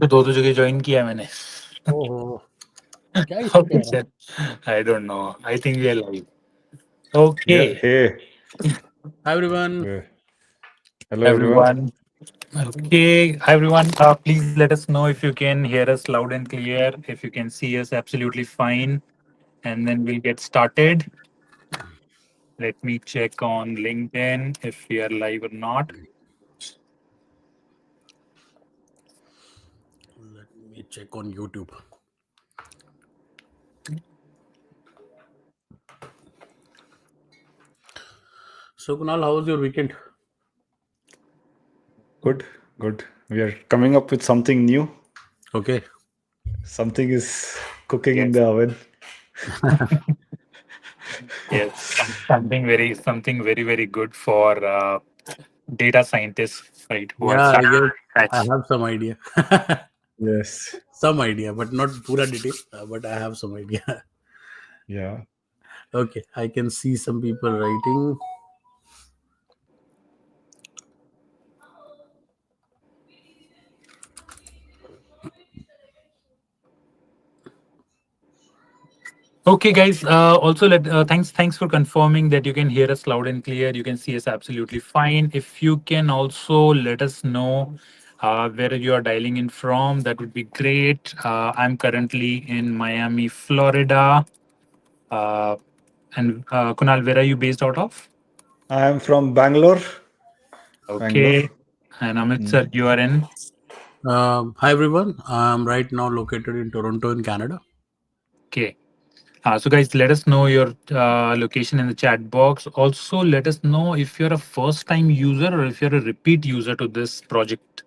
तो दो जगह ज्वाइन किया मैंने. ओहो, क्या इशू क्या Okay, है? sir. I don't know. I think we are live. Yeah. Okay, Hey. Hi everyone. Hello, everyone. everyone. Okay, hi everyone. Please let us know if you can hear us loud and clear. If you can see us absolutely fine, and then we'll get started. Let me check on LinkedIn if we are live or not. Let me check on YouTube. So Kunal, how was your weekend? Good, good. We are coming up with something new. Okay. Something is cooking in Yes, the oven. yes, something very good for data scientists, right? Who are Yeah, I starting guess from I scratch. have some idea. Yes. Some idea, but not pura detail. But I have some idea. Yeah. Okay, I can see some people writing. Okay, guys. Also, thanks for confirming that you can hear us loud and clear. You can see us absolutely fine. If you can also let us know where you are dialing in from, that would be great. I'm currently in Miami, Florida. Uh, and Kunal, where are you based out of? I am from Bangalore. Bangalore. Okay. And Amit, Mm. sir, you are in. Hi everyone. I'm right now located in Toronto, in Canada. Okay. So, guys, let us know your location in the chat box. Also, let us know if you're a first time user or if you're a repeat user to this project,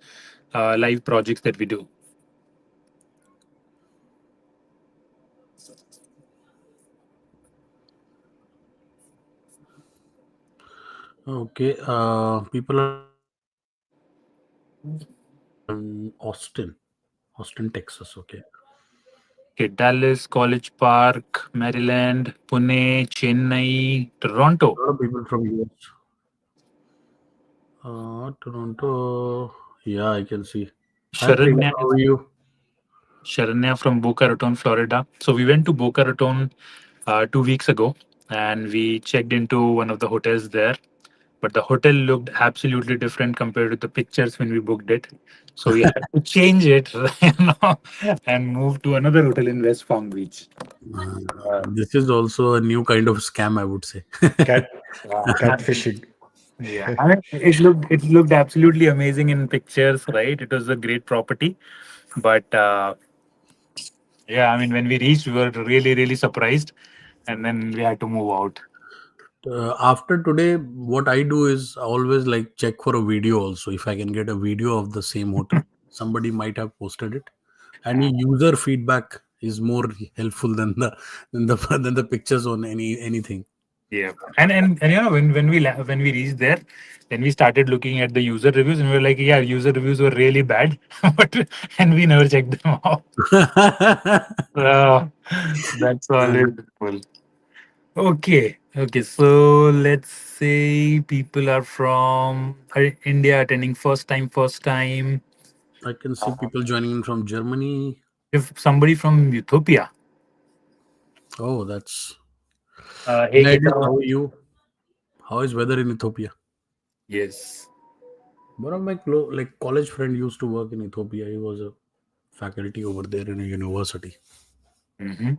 live projects that we do. Okay. People are in Austin, Texas. Okay. Okay, Dallas, College Park, Maryland, Pune, Chennai, A Toronto. lot of people from US. Toronto. Yeah, I can see. Hi Priya, Sharanya, how are you? Sharanya from Boca Raton, Florida. So we went to Boca Raton 2 weeks ago and we checked into one of the hotels there. But the hotel looked absolutely different compared to the pictures when we booked it. So we had to change it, and move to another hotel in West Palm Beach. Uh, This is also a new kind of scam, I would say. Cat yeah. catfishing. Yeah, I mean, it looked absolutely amazing in pictures, right? It was a great property, but yeah, I mean, when we reached, we were really surprised, and then we had to move out. After today, what I do is always like check for a video also. If I can get a video of the same hotel, somebody might have posted it. Any user feedback is more helpful than the than the pictures on anything. Yeah, and when we reached there, then we started looking at the user reviews, and we were like, yeah, user reviews were really bad, but and we never checked them out. Uh, that's always cool. Okay. So let's say people are from India attending first time. I can see Uh, people joining in from Germany. if somebody from Ethiopia, Oh, that's hey any idea. Ketan. How are you? How is weather in Ethiopia? Yes. One of my like college friend used to work in Ethiopia. He was a faculty over there in a university. Mhm.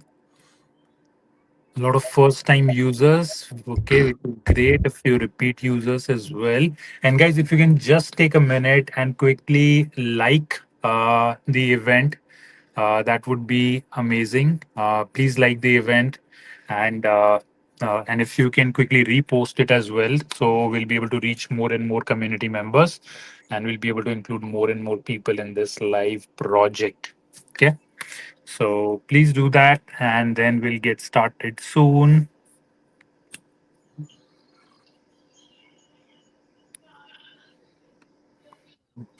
A lot of first time users. Okay, which is great. A few repeat users as well. And guys, if you can just take a minute and quickly like the event, that would be amazing. Please like the event, and if you can quickly repost it as well, so we'll be able to reach more and more community members, and we'll be able to include more and more people in this live project. Okay. So please do that, and then we'll get started soon.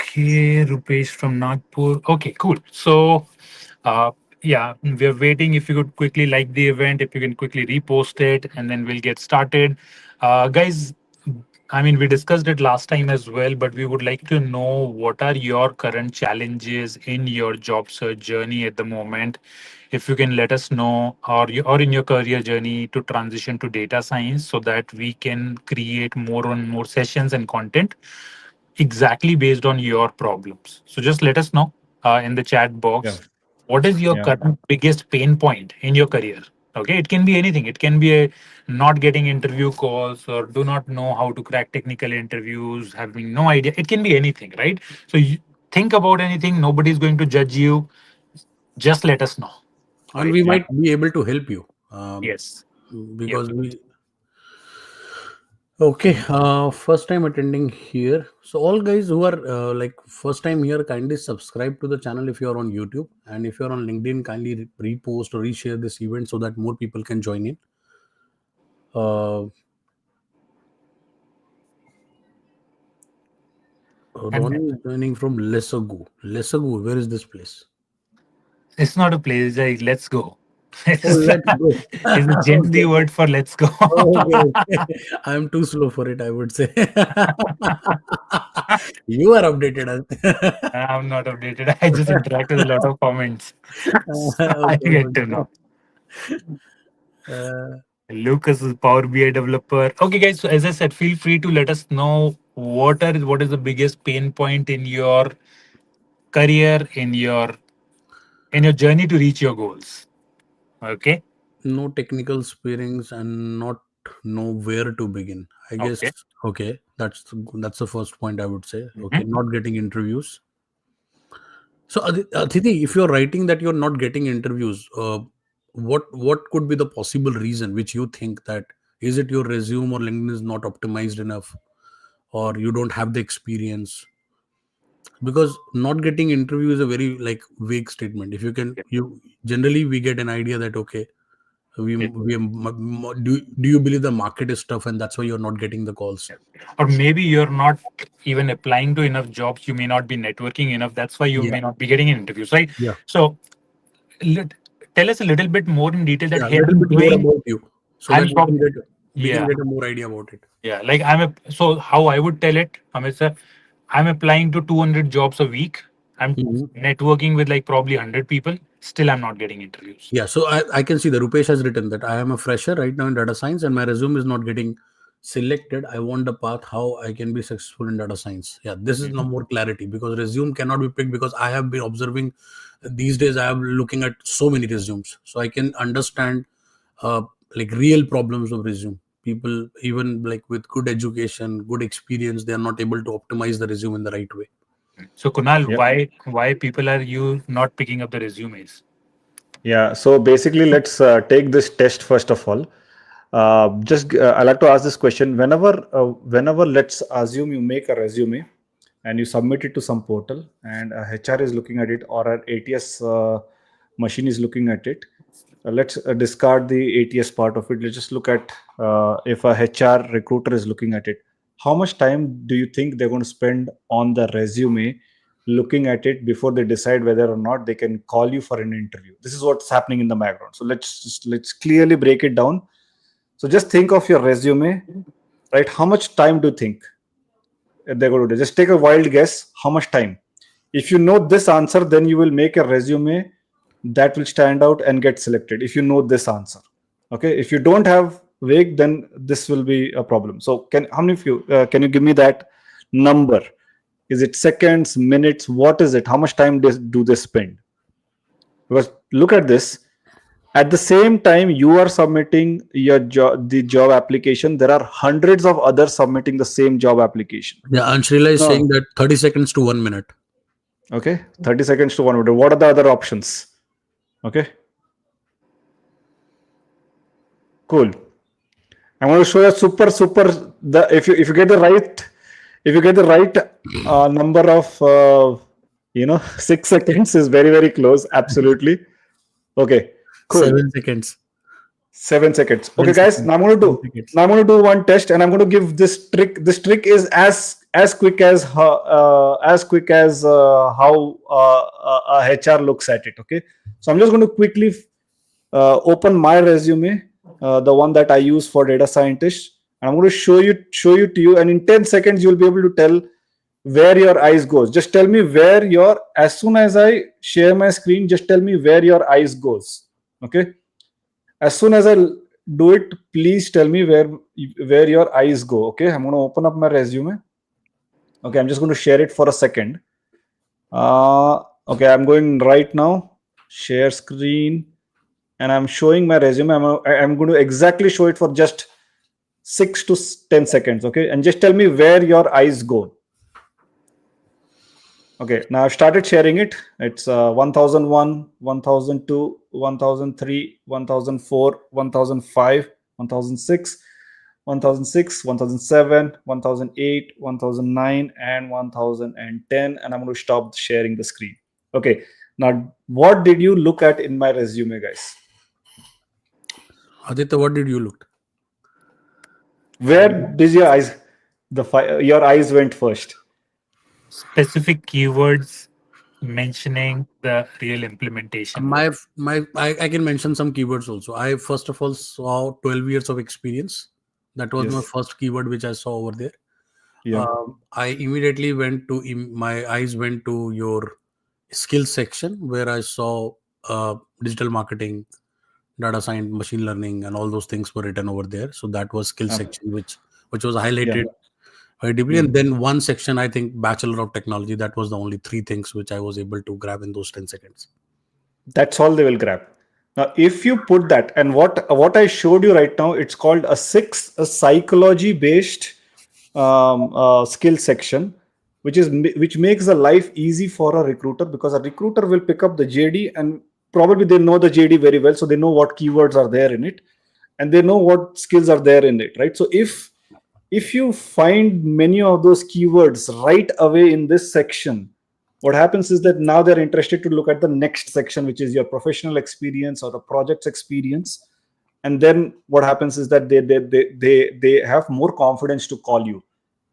Okay, Rupesh from Nagpur. Okay, cool. So, yeah, we're waiting. If you could quickly like the event, if you can quickly repost it, and then we'll get started. Guys, I mean, we discussed it last time as well, but we would like to know what are your current challenges in your job search journey at the moment. If you can let us know, or in your career journey to transition to data science, so that we can create more and more sessions and content exactly based on your problems. So just let us know in the chat Yeah. box what is your Yeah. current biggest pain point in your career. Okay, it can be anything. It can be a not getting interview calls or do not know how to crack technical interviews, having no idea. It can be anything, right? So you think about anything. Nobody's going to judge you. Just let us know. And Right? we Yeah. might be able to help you, Yes. Yep. because we. Okay, first time attending here. So all guys who are like first time here, kindly subscribe to the channel if you are on YouTube, and if you are on LinkedIn, kindly repost or reshare this event so that more people can join in. Uh, And Ronnie is joining from Lesagu. Lesagu, where is this place? it's not a place. Like, let's go. Oh, It's let's go. it's a Gen Z Okay. word for let's go. Okay, okay. I'm too slow for it, I would say. You are updated. I'm not updated. I just interact with a lot of comments. So I Okay, get to okay. know. Uh, Lucas is Power BI developer. Okay, guys. So as I said, feel free to let us know what is the biggest pain point in your career, in your journey to reach your goals. Okay. no technical sparings and not know where to begin. I guess. Okay. Okay, that's the first point I would say. Okay, Mhm. not getting interviews. So, Aditi, if you're writing that you're not getting interviews, what could be the possible reason which you think that is it your resume or LinkedIn is not optimized enough, or you don't have the experience? Because not getting interview is a very like vague statement. If you can, Yeah. you generally we get an idea that okay, Yeah. do you believe the market is tough and that's why you're not getting the calls? Yeah. Or maybe you're not even applying to enough jobs. You may not be networking enough. That's why you Yeah, may not be getting interviews, right? yeah, So let, tell us a little bit more in detail that yeah. A hey, little I'm bit more doing. about you so I'm that from. we can Yeah. get a more idea about it. Yeah, like so how I would tell it, Amit sir, I'm applying to 200 jobs a week. I'm Mhm. networking with like probably 100 people. Still, I'm not getting interviews. Yeah, so I can see the Rupesh has written that I am a fresher right now in data science and my resume is not getting selected. I want a path how I can be successful in data science. Yeah, this is no Mhm. more clarity because resume cannot be picked because I have been observing these days. I am looking at so many resumes, so I can understand uh, like real problems of resume. People even like with good education, good experience, they are not able to optimize the resume in the right way. So Kunal, Yeah. why people are you not picking up the resumes? Yeah. So basically, let's take this test first of all. Just I like to ask this question. Whenever let's assume you make a resume and you submit it to some portal, and a HR is looking at it or an ATS machine is looking at it. Let's discard the ATS part of it. Let's just look at if a HR recruiter is looking at it. How much time do you think they're going to spend on the resume, looking at it before they decide whether or not they can call you for an interview? This is what's happening in the background. So let's clearly break it down. So just think of your resume, right? How much time do you think they're going to do? Just take a wild guess. How much time? If you know this answer, then you will make a resume that will stand out and get selected. If you know this answer, okay. If you don't have vague, then this will be a problem. So can how many of you can you give me that number? Is it seconds, minutes? What is it? How much time do they spend? Because look at this. At the same time you are submitting the job application, there are hundreds of others submitting the same job application. Yeah, and Srila is No. saying that 30 seconds to 1 minute. Okay, 30 seconds to 1 minute. What are the other options? Okay, cool. I'm going to show you super the if you get the right number of 6 seconds is very close. Absolutely. Okay, cool. 7 seconds. 7 seconds. Okay, 10 guys. seconds. Now I'm going to 10 do. seconds. Now I'm going to do one test, and I'm going to give this trick. This trick is as quick as how a HR looks at it. Okay. So I'm just going to quickly open my resume, the one that I use for data scientist. and I'm going to show you to you, and in 10 seconds you'll be able to tell where your eyes goes. Just tell me where your, as soon as I share my screen, just tell me where your eyes goes. Okay, as soon as I do it, please tell me where your eyes go. Okay, I'm going to open up my resume. Okay, I'm just going to share it for a second. Okay, I'm going right now, share screen, and I'm showing my resume. I'm going to exactly show it for just 6 to 10 seconds. Okay, and just tell me where your eyes go. Okay, now I've started sharing it. It's 1001, 1002, 1003, 1004, 1005, 1006, 1006, 1007, 1008, 1009, and 1010. And I'm going to stop sharing the screen. Okay, now what did you look at in my resume, guys? Aditya, what did you look? Where did your eyes, your eyes went first? Specific keywords mentioning the real implementation. I can mention some keywords also. I first of all saw 12 years of experience. That was my Yes. first keyword which I saw over there. Yeah. I immediately went to my eyes went to your skills section where I saw digital marketing, data science, machine learning, and all those things were written over there. So that was skill section which was highlighted very deeply. And then one section, I think, Bachelor of Technology. That was the only three things which I was able to grab in those 10 seconds. That's all they will grab. Now, if you put that, and what I showed you right now, it's called a psychology based skill section, which makes the life easy for a recruiter, because a recruiter will pick up the JD and probably they know the JD very well, so they know what keywords are there in it, and they know what skills are there in it, right? So if you find many of those keywords right away in this section, what happens is that now they're interested to look at the next section, which is your professional experience or the project's experience. And then what happens is that they have more confidence to call you.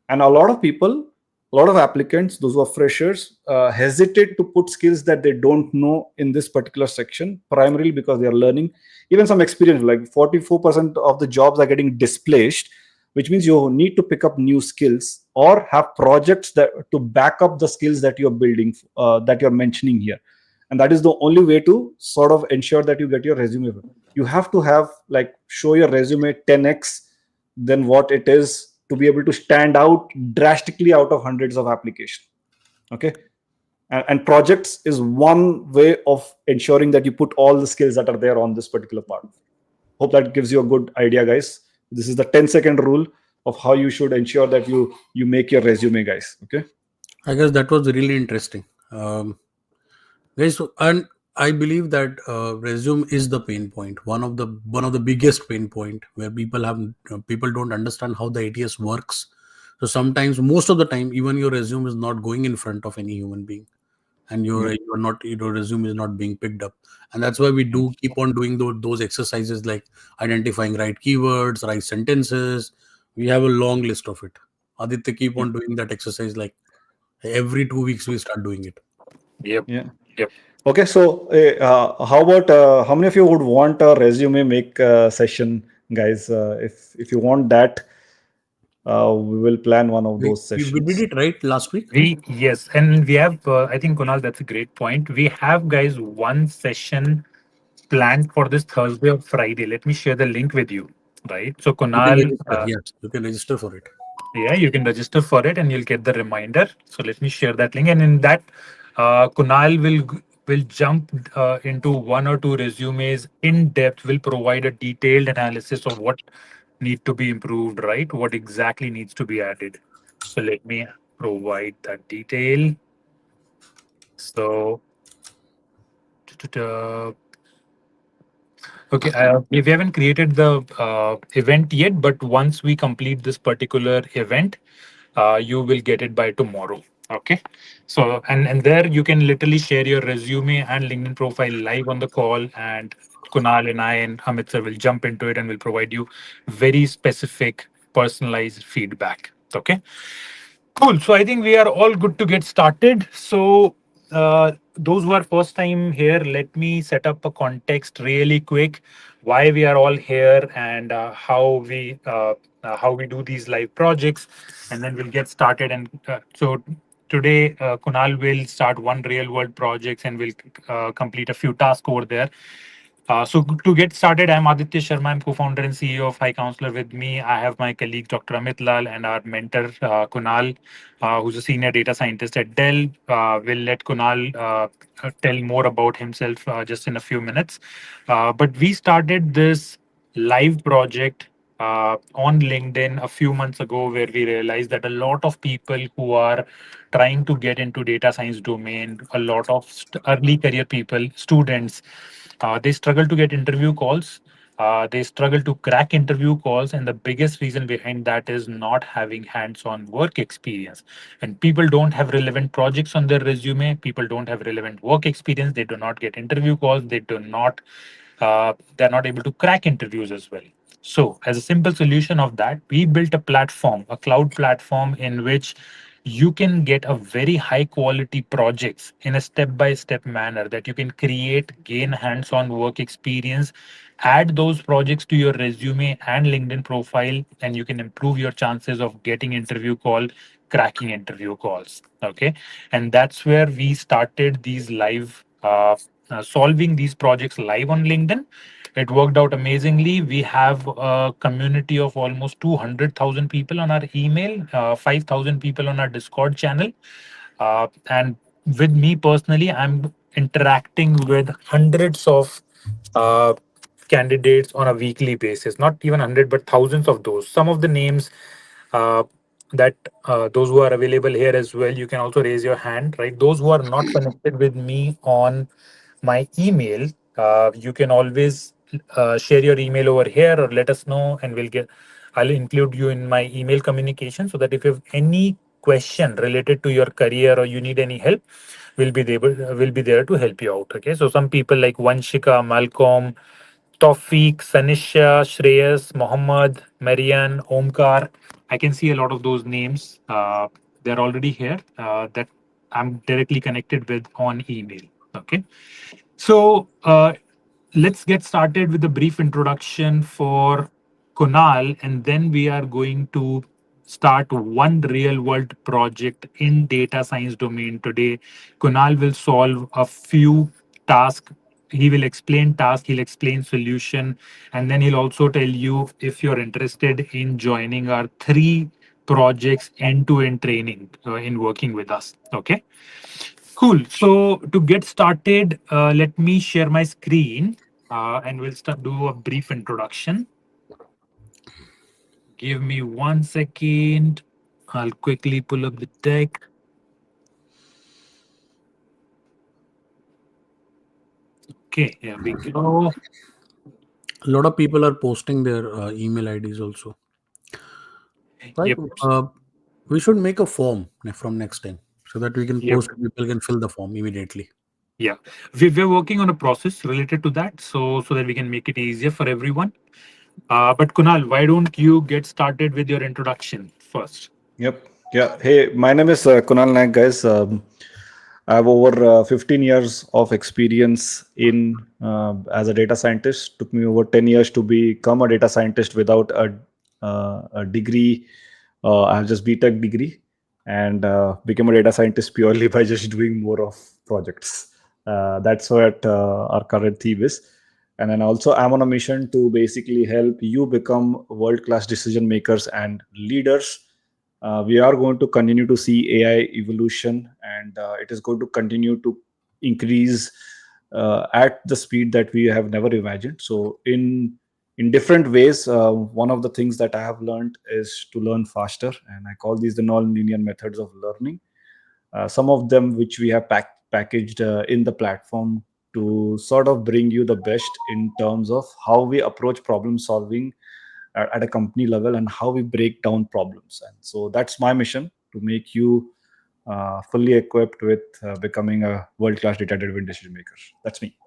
And a lot of people, a lot of applicants, those who are freshers, hesitate to put skills that they don't know in this particular section, primarily because they are learning. Even some experience, like 44% of the jobs are getting displaced, which means you need to pick up new skills or have projects that to back up the skills that you're building, that you're mentioning here. And that is the only way to sort of ensure that you get your resume. You have to have, like, show your resume 10x than what it is to be able to stand out drastically out of hundreds of applications. Okay, and projects is one way of ensuring that you put all the skills that are there on this particular part. Hope that gives you a good idea, guys. This is the 10-second rule of how you should ensure that you make your resume, guys. Okay, I guess that was really interesting, guys. So, and I believe that resume is the pain point, one of the biggest pain point, where people don't understand how the ATS works. So sometimes, most of the time, even your resume is not going in front of any human being, and your resume is not being picked up. And that's why we do keep on doing those exercises, like identifying right keywords, right sentences. We have a long list of it. Aditya, keep on doing that exercise, like every 2 weeks we start doing it. Yep. yeah. Yep. Okay, so how about how many of you would want a resume make session, guys? If you want that, we will plan one of those We sessions. did it right last week. Yes, and we have. I think Kunal, that's a great point. We have, guys, one session planned for this Thursday or Friday. Let me share the link with you. Right. So You can Kunal, register. Yes, you can register for it. yeah, you can register for it, and you'll get the reminder. So let me share that link, and in that, Kunal will jump into one or two resumes in depth. Will provide a detailed analysis of what need to be improved, right? What exactly needs to be added. So let me provide that detail. So, okay, we haven't created the event yet, but once we complete this particular event, you will get it by tomorrow. Okay. So, and there you can literally share your resume and LinkedIn profile live on the call, and Kunal and I and Amit sir will jump into it and will provide you very specific, personalized feedback. Okay. Cool. So I think we are all good to get started. So those who are first time here, let me set up a context really quick, why we are all here and how we how we do these live projects, and then we'll get started. And so today, Kunal will start one real world projects and will complete a few tasks over there. So to get started, I'm Aditya Sharma. I'm co-founder and CEO of High Counselor. With me, I have my colleague Dr. Amit Lal and our mentor Kunal, who's a senior data scientist at Dell. We'll let Kunal tell more about himself just in a few minutes. But we started this live project on LinkedIn a few months ago, where we realized that a lot of people who are trying to get into data science domain, a lot of early career people, students, they struggle to get interview calls. They struggle to crack interview calls, and the biggest reason behind that is not having hands-on work experience. And people don't have relevant projects on their resume. People don't have relevant work experience. They do not get interview calls. They're not able to crack interviews as well. So, as a simple solution of that, we built a platform, a cloud platform in which you can get a very high quality projects in a step by step manner that you can create, gain hands on work experience, add those projects to your resume and LinkedIn profile, and you can improve your chances of getting interview call, cracking interview calls. Okay. And that's where we started these live solving these projects live on LinkedIn. It worked out amazingly. We have a community of almost 200,000 people on our email, 5,000 people on our Discord channel. And with me personally, I'm interacting with hundreds of uh, candidates on a weekly basis. Not even 100, but thousands of those. Some of the names uh, that those who are available here as well, you can also raise your hand, right? Those who are not connected with me on my email, you can always share your email over here or let us know, and I'll include you in my email communication, so that if you have any question related to your career or you need any help, we'll be there to help you out. Okay. So some people like Vanshika, Malcolm, Tawfiq, Sanisha, Shreyas, Mohammed, Marian, Omkar. I can see a lot of those names. They're already here that I'm directly connected with on email. Okay. So let's get started with a brief introduction for Kunal, and then we are going to start one real world project in data science domain today. Kunal will solve a few tasks. He will explain task, he'll explain solution, and then he'll also tell you if you're interested in joining our three projects end-to-end training in working with us. Okay. Cool. So to get started, let me share my screen and we'll start do a brief introduction. Give me 1 second. I'll quickly pull up the deck. Okay, here we go. A lot of people are posting their email IDs also. Right? Yep. We should make a form from next time so that we can Yep. post. People can fill the form immediately. Yeah, we're working on a process related to that, so that we can make it easier for everyone. But Kunal, why don't you get started with your introduction first? Yep. Yeah. Hey, my name is Kunal Naik, guys. I have over 15 years of experience in as a data scientist. Took me over 10 years to become a data scientist without a degree. I have just BTech degree and became a data scientist purely by just doing more of projects. That's what our current theme is. And then also, I'm on a mission to basically help you become world-class decision makers and leaders. We are going to continue to see AI evolution, and it is going to continue to increase at the speed that we have never imagined. So, in different ways, one of the things that I have learned is to learn faster, and I call these the non-linear methods of learning. Some of them which we have packaged in the platform to sort of bring you the best in terms of how we approach problem solving at a company level and how we break down problems. And so that's my mission, to make you fully equipped with becoming a world-class data-driven decision maker. That's me.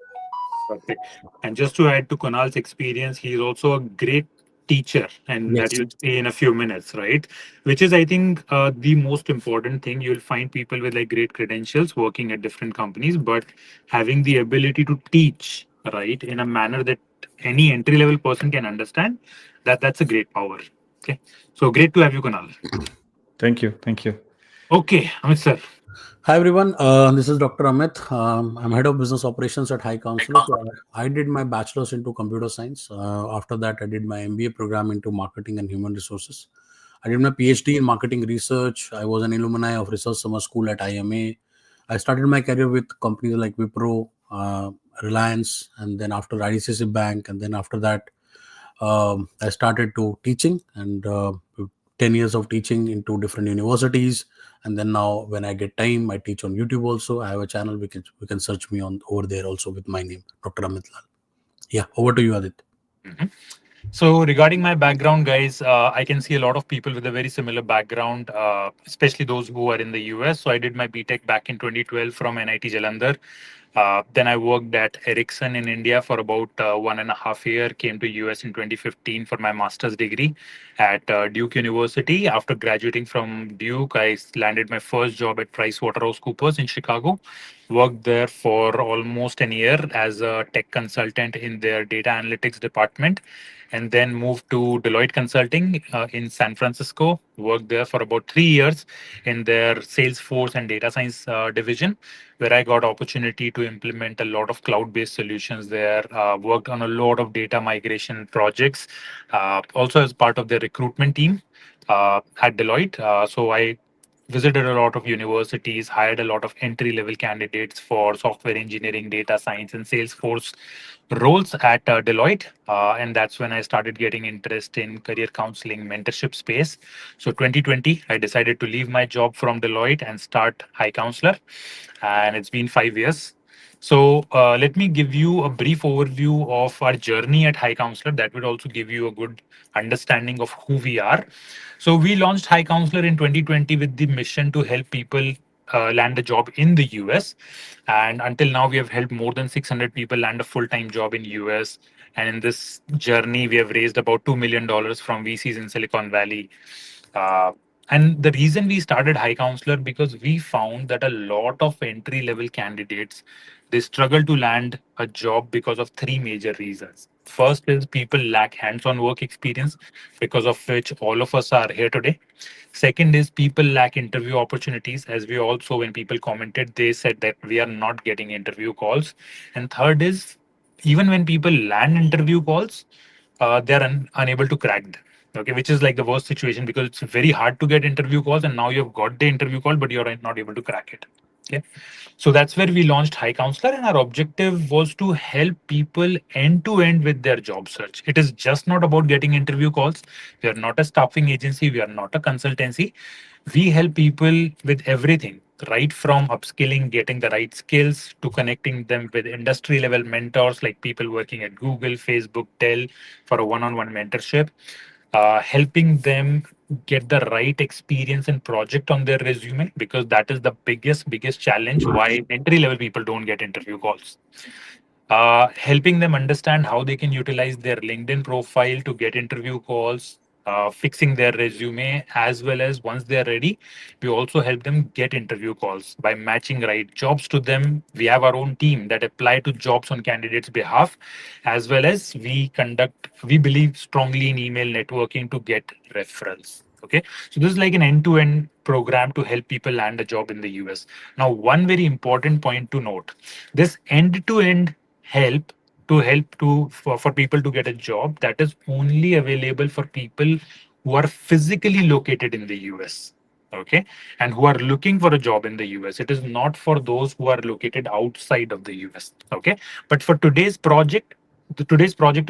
Perfect. And just to add to Kunal's experience, he's also a great teacher, and Yes. that you'll see in a few minutes, right? Which is, I think, the most important thing. You'll find people with like great credentials working at different companies, but having the ability to teach, right, in a manner that any entry level person can understand, that's a great power. Okay. So great to have you, Kunal. Thank you. Thank you. Okay, Amit sir. Hi everyone, this is Dr. Amit. I'm head of business operations at High Counselor. I did my bachelor's into computer science. After that, I did my MBA program into marketing and human resources. I did my PhD in marketing research. I was an alumni of Research Summer School at IMA. I started my career with companies like Wipro, Reliance, and then after IDCC Bank, and then after that, I started to teaching and 10 years of teaching into different universities. And then now when I get time, I teach on YouTube also. I have a channel. We can search me on over there also with my name, Dr. Amit Lal. Yeah, over to you, Adit. Mhm. So regarding my background, guys, I can see a lot of people with a very similar background, especially those who are in the US. So I did my BTech back in 2012 from NIT Jalandhar. Then I worked at Ericsson in India for about 1.5 years. Came to US in 2015 for my master's degree at Duke University. After graduating from Duke, I landed my first job at PricewaterhouseCoopers in Chicago. Worked there for almost a year as a tech consultant in their data analytics department, and then moved to Deloitte Consulting in San Francisco. Worked there for about 3 years in their Salesforce and data science division, where I got opportunity to implement a lot of cloud-based solutions there. Worked on a lot of data migration projects, also as part of the recruitment team at Deloitte. So I visited a lot of universities, hired a lot of entry level candidates for software engineering, data science, and Salesforce roles at Deloitte. And that's when I started getting interest in career counseling, mentorship space. So 2020, I decided to leave my job from Deloitte and start High Counselor. And it's been 5 years. So let me give you a brief overview of our journey at High Counselor. That would also give you a good understanding of who we are. So we launched High Counselor in 2020 with the mission to help people land a job in the US. And until now, we have helped more than 600 people land a full-time job in US. And in this journey, we have raised about $2 million from VCs in Silicon Valley. Uh, and the reason we started High Counselor because we found that a lot of entry level candidates they struggle to land a job because of three major reasons. First is people lack hands-on work experience, because of which all of us are here today. Second is people lack interview opportunities, as we also when people commented they said that we are not getting interview calls. And third is even when people land interview calls, they are unable to crack them. Okay, which is like the worst situation because it's very hard to get interview calls, and now you've got the interview call, but you're not able to crack it. Okay, so that's where we launched High Counselor, and our objective was to help people end to end with their job search. It is just not about getting interview calls. We are not a staffing agency, we are not a consultancy. We help people with everything, right from upskilling, getting the right skills, to connecting them with industry level mentors like people working at Google, Facebook, Dell for a one on one mentorship, helping them get the right experience and project on their resume, because that is the biggest challenge why entry level people don't get interview calls. Helping them understand how they can utilize their LinkedIn profile to get interview calls, fixing their resume, as well as once they're ready, we also help them get interview calls by matching right jobs to them. We have our own team that apply to jobs on candidates' behalf, as well as we believe strongly in email networking to get referrals. Okay, so this is like an end-to-end program to help people land a job in the US. Now, one very important point to note: this end-to-end for people to get a job, that is only available for people who are physically located in the US. Okay, and who are looking for a job in the US. It is not for those who are located outside of the US. Okay, but for today's project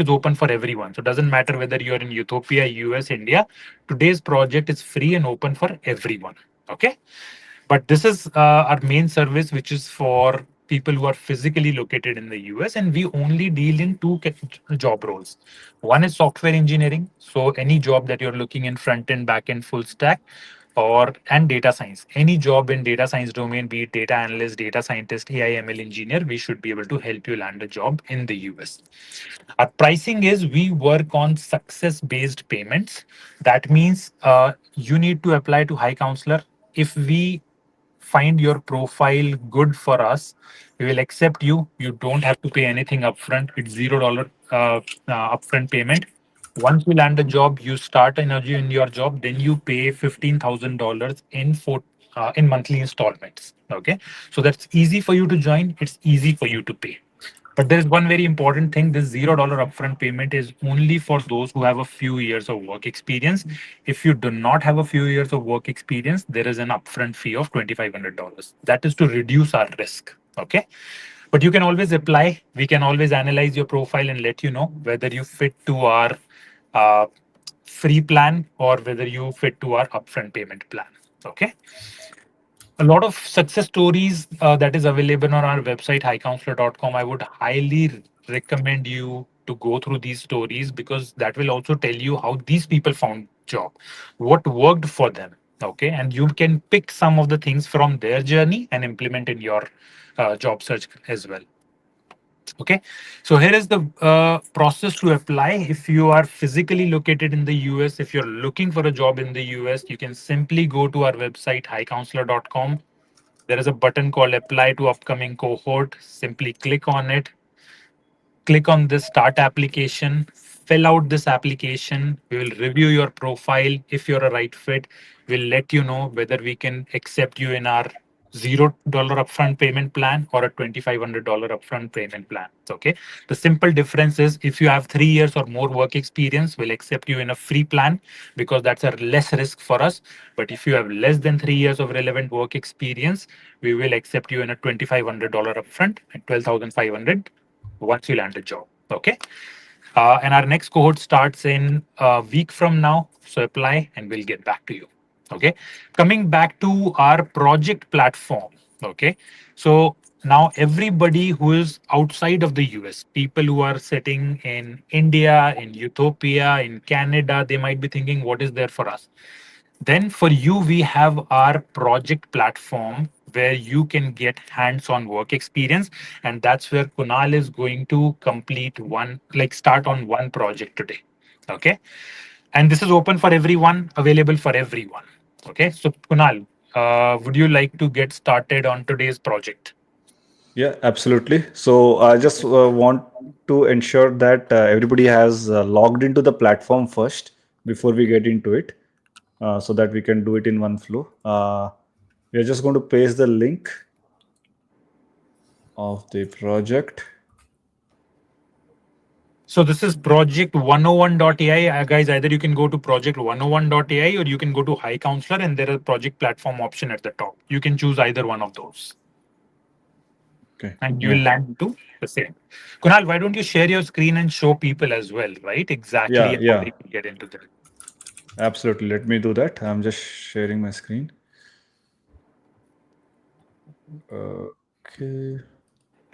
is open for everyone. So it doesn't matter whether you're in Ethiopia, US, India. Today's project is free and open for everyone. Okay, but this is our main service, which is for people who are physically located in the US, and we only deal in two job roles. One is software engineering, so any job that you're looking in front end, back end, full stack, or and data science. Any job in data science domain, be it data analyst, data scientist, AI, ML engineer, we should be able to help you land a job in the US. Our pricing is we work on success based payments. That means you need to apply to High Counselor. If we find your profile good for us, we will accept you. You don't have to pay anything upfront. It's $0 upfront payment. Once you land a job, you start energy in your job, then you pay $15,000 in monthly installments. Okay, so that's easy for you to join. It's easy for you to pay. But there is one very important thing: this $0 upfront payment is only for those who have a few years of work experience. If you do not have a few years of work experience, there is an upfront fee of $2,500. That is to reduce our risk. Okay. But you can always apply. We can always analyze your profile and let you know whether you fit to our uh, free plan or whether you fit to our upfront payment plan. Okay. A lot of success stories that is available on our website highcounselor.com. I would highly recommend you to go through these stories because that will also tell you how these people found job, what worked for them. Okay, and you can pick some of the things from their journey and implement in your job search as well. Okay, so here is the process to apply. If you are physically located in the US, if you're looking for a job in the US, you can simply go to our website highcounselor.com. There is a button called apply to upcoming cohort. Simply click on it, click on this start application, fill out this application. We will review your profile. If you're a right fit, we'll let you know whether we can accept you in our $0 upfront payment plan or a $2,500 upfront payment plan. Okay. The simple difference is if you have 3 years or more work experience, we'll accept you in a free plan because that's a less risk for us. But if you have less than 3 years of relevant work experience, we will accept you in a $2,500 upfront and 12,500 once you land a job. Okay. And our next cohort starts in a week from now. So apply and we'll get back to you. Okay. Coming back to our project platform. Okay. So now everybody who is outside of the US, people who are sitting in India, in Ethiopia, in Canada, they might be thinking, what is there for us? Then for you, we have our project platform where you can get hands-on work experience. And that's where Kunal is going to complete start on one project today. Okay. And this is open for everyone, available for everyone. Okay. So Kunal, would you like to get started on today's project? Yeah, absolutely. So I just want to ensure that everybody has logged into the platform first before we get into it, so that we can do it in one flow. We are just going to paste the link of the project. So this is project101.ai. Guys, either you can go to project101.ai or you can go to High Counselor and there is a project platform option at the top. You can choose either one of those. Okay. And you will land to the same. Kunal, why don't you share your screen and show people as well, right? Exactly Yeah, how yeah. they can get into that. Absolutely. Let me do that. I'm just sharing my screen. Okay.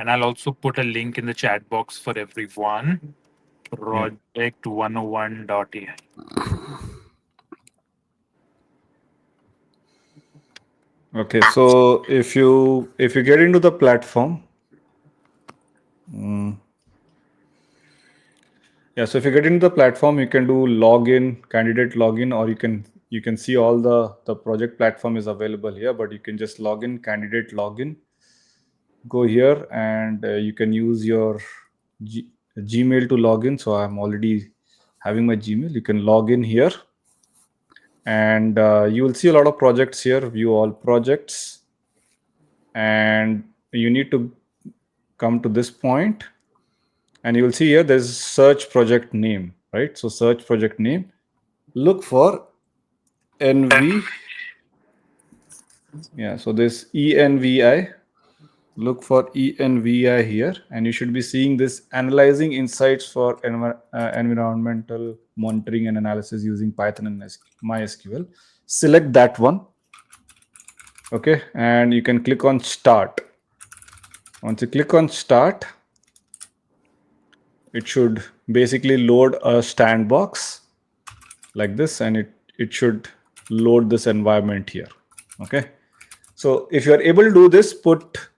And I'll also put a link in the chat box for everyone. Project101.ai. Okay. So if you get into the platform, yeah. So if you get into the platform, you can do login, candidate login, or you can see all the project platform is available here. But you can just log in, candidate login. Go here and you can use your Gmail to log in. So I'm already having my Gmail. You can log in here, and you will see a lot of projects here. View all projects, and you need to come to this point, and you will see here there's search project name, right? So search project name. Look for NV. Yeah. So this ENVI. Look for ENVI here, and you should be seeing this analyzing insights for environmental monitoring and analysis using Python and MySQL. Select that one. Okay, and you can click on start. Once you click on start, it should basically load a sandbox like this, and it should load this environment here. Okay, so if you are able to do this, put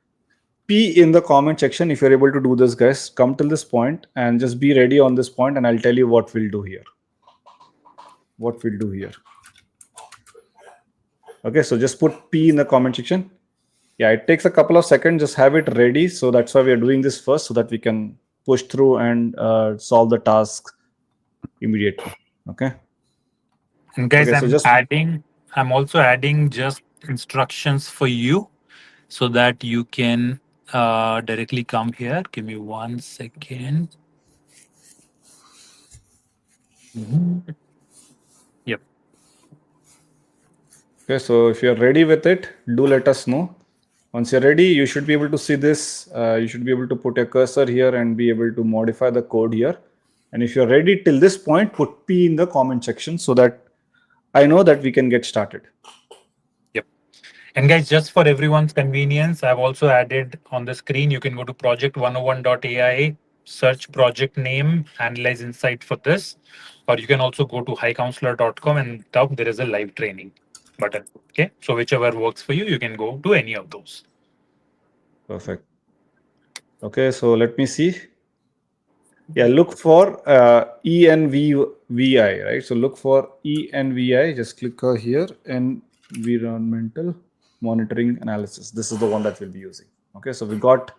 P in the comment section if you're able to do this, guys. Come till this point and just be ready on this point, and I'll tell you what we'll do here. What we'll do here. Okay, so just put P in the comment section. Yeah, it takes a couple of seconds. Just have it ready. So that's why we are doing this first, so that we can push through and solve the task immediately. Okay. And guys, Okay. So just I'm also adding just instructions for you so that you can directly come here. Give me 1 second. Mhm. Yep. okay. So if you're ready with it, do let us know. Once you're ready, you should be able to see this. You should be able to put your cursor here and be able to modify the code here. And if you're ready till this point, put P in the comment section so that I know that we can get started. Yep. And guys, just for everyone's convenience, I've also added on the screen, you can go to project101.ai, search project name, analyze insight for this, or you can also go to highcounselor.com and tap there is a live training button. Okay. So whichever works for you, you can go to any of those. Perfect. Okay, so let me see. Yeah, look for ENVI, right? So look for ENVI. Just click here, environmental monitoring analysis. This is the one that we'll be using. Okay, so we got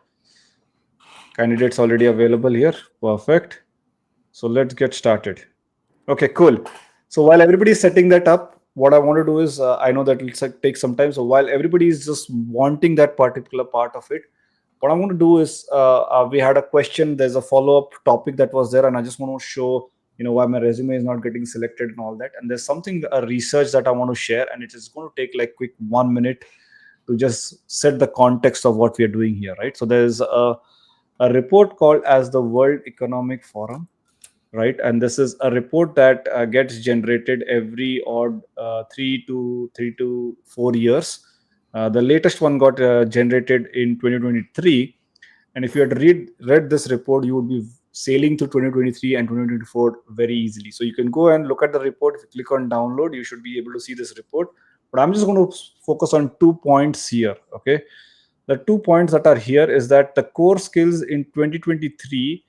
candidates already available here. Perfect. So let's get started. Okay, cool. So while everybody is setting that up, what I want to do is I know that it'll take some time. So while everybody is just wanting that particular part of it, what I'm going to do is we had a question. There's a follow-up topic that was there, and I just want to show why my resume is not getting selected and all that. And there's something a research that I want to share, and it is going to take like quick 1 minute to just set the context of what we are doing here, right? So there's a report called as the World Economic Forum, right? And this is a report that gets generated every odd 3 to 4 years. The latest one got generated in 2023, and if you had read this report, you would be sailing through 2023 and 2024 very easily. So you can go and look at the report. If you click on download, you should be able to see this report. But I'm just going to focus on 2 points here. Okay, the 2 points that are here is that the core skills in 2023,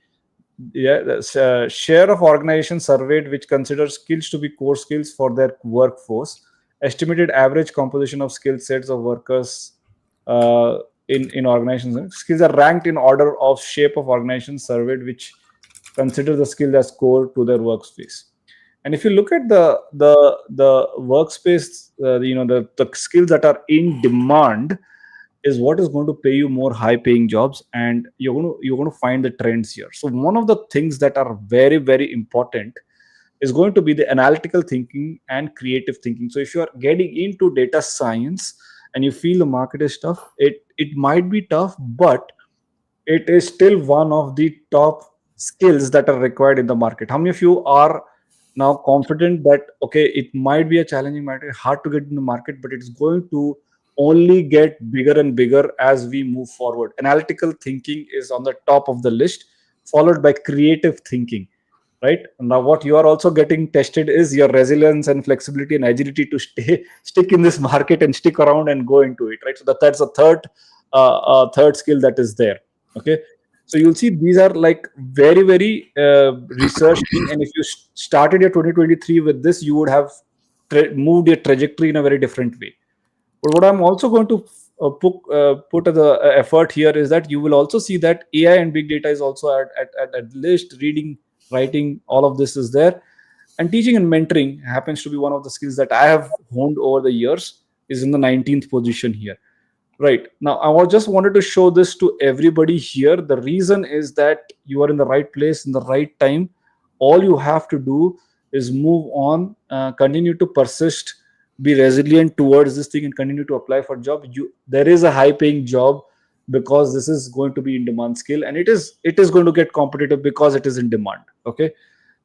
the share of organizations surveyed which consider skills to be core skills for their workforce, estimated average composition of skill sets of workers in organizations. Skills are ranked in order of shape of organizations surveyed which consider the skill as core to their workspace. And if you look at the workspace, the skills that are in demand is what is going to pay you more high paying jobs, and you're going to find the trends here. So one of the things that are very, very important is going to be the analytical thinking and creative thinking. So if you are getting into data science and you feel the market is tough, it might be tough, but it is still one of the top skills that are required in the market. How many of you are now confident that okay, it might be a challenging matter, hard to get in the market, but it's going to only get bigger and bigger as we move forward? Analytical thinking is on the top of the list, followed by creative thinking, right? Now what you are also getting tested is your resilience and flexibility and agility to stick in this market and stick around and go into it, right? So that's a third skill that is there. Okay, so you'll see these are like very, very researched thing, and if you started your 2023 with this, you would have moved your trajectory in a very different way. But what I'm also going to put the effort here is that you will also see that AI and big data is also at list. Reading, writing, all of this is there. And teaching and mentoring happens to be one of the skills that I have honed over the years, is in the 19th position here. Right. Now, just wanted to show this to everybody here. The reason is that you are in the right place in the right time. All you have to do is move on, continue to persist, be resilient towards this thing, and continue to apply for job. There is a high paying job because this is going to be in demand skill, and it is going to get competitive because it is in demand. Okay.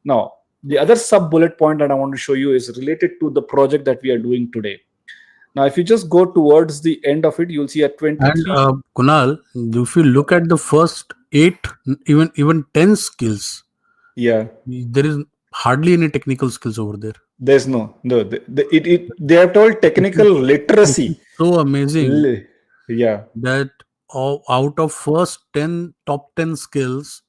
Now, the other sub bullet point that I want to show you is related to the project that we are doing today. Now, if you just go towards the end of it, you'll see at 23. And Kunal, if you look at the first 8, even 10 skills, Yeah, there is hardly any technical skills over there. there's no. They have told technical literacy. So amazing Yeah, that out of first 10 top 10 skills,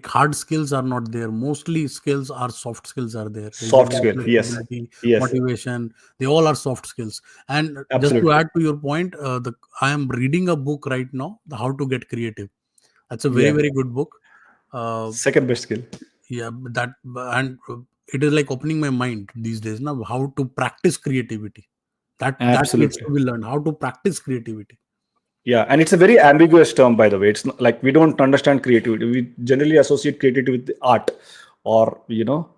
hard skills are not there. Mostly skills are soft skills are there. soft Resilience, skill. Yes, flexibility, yes, motivation, they all are soft skills. And just to absolutely. add to your point, I am reading a book right now, How to Get Creative. That's a very, Yeah, very good book. second best skill. Yeah, but that and it is like opening my mind these days now, how to practice creativity. That needs Absolutely. to be learned, how to practice creativity. Yeah, and it's a very ambiguous term, by the way. It's not, like we don't understand creativity. We generally associate creativity with the art, or No,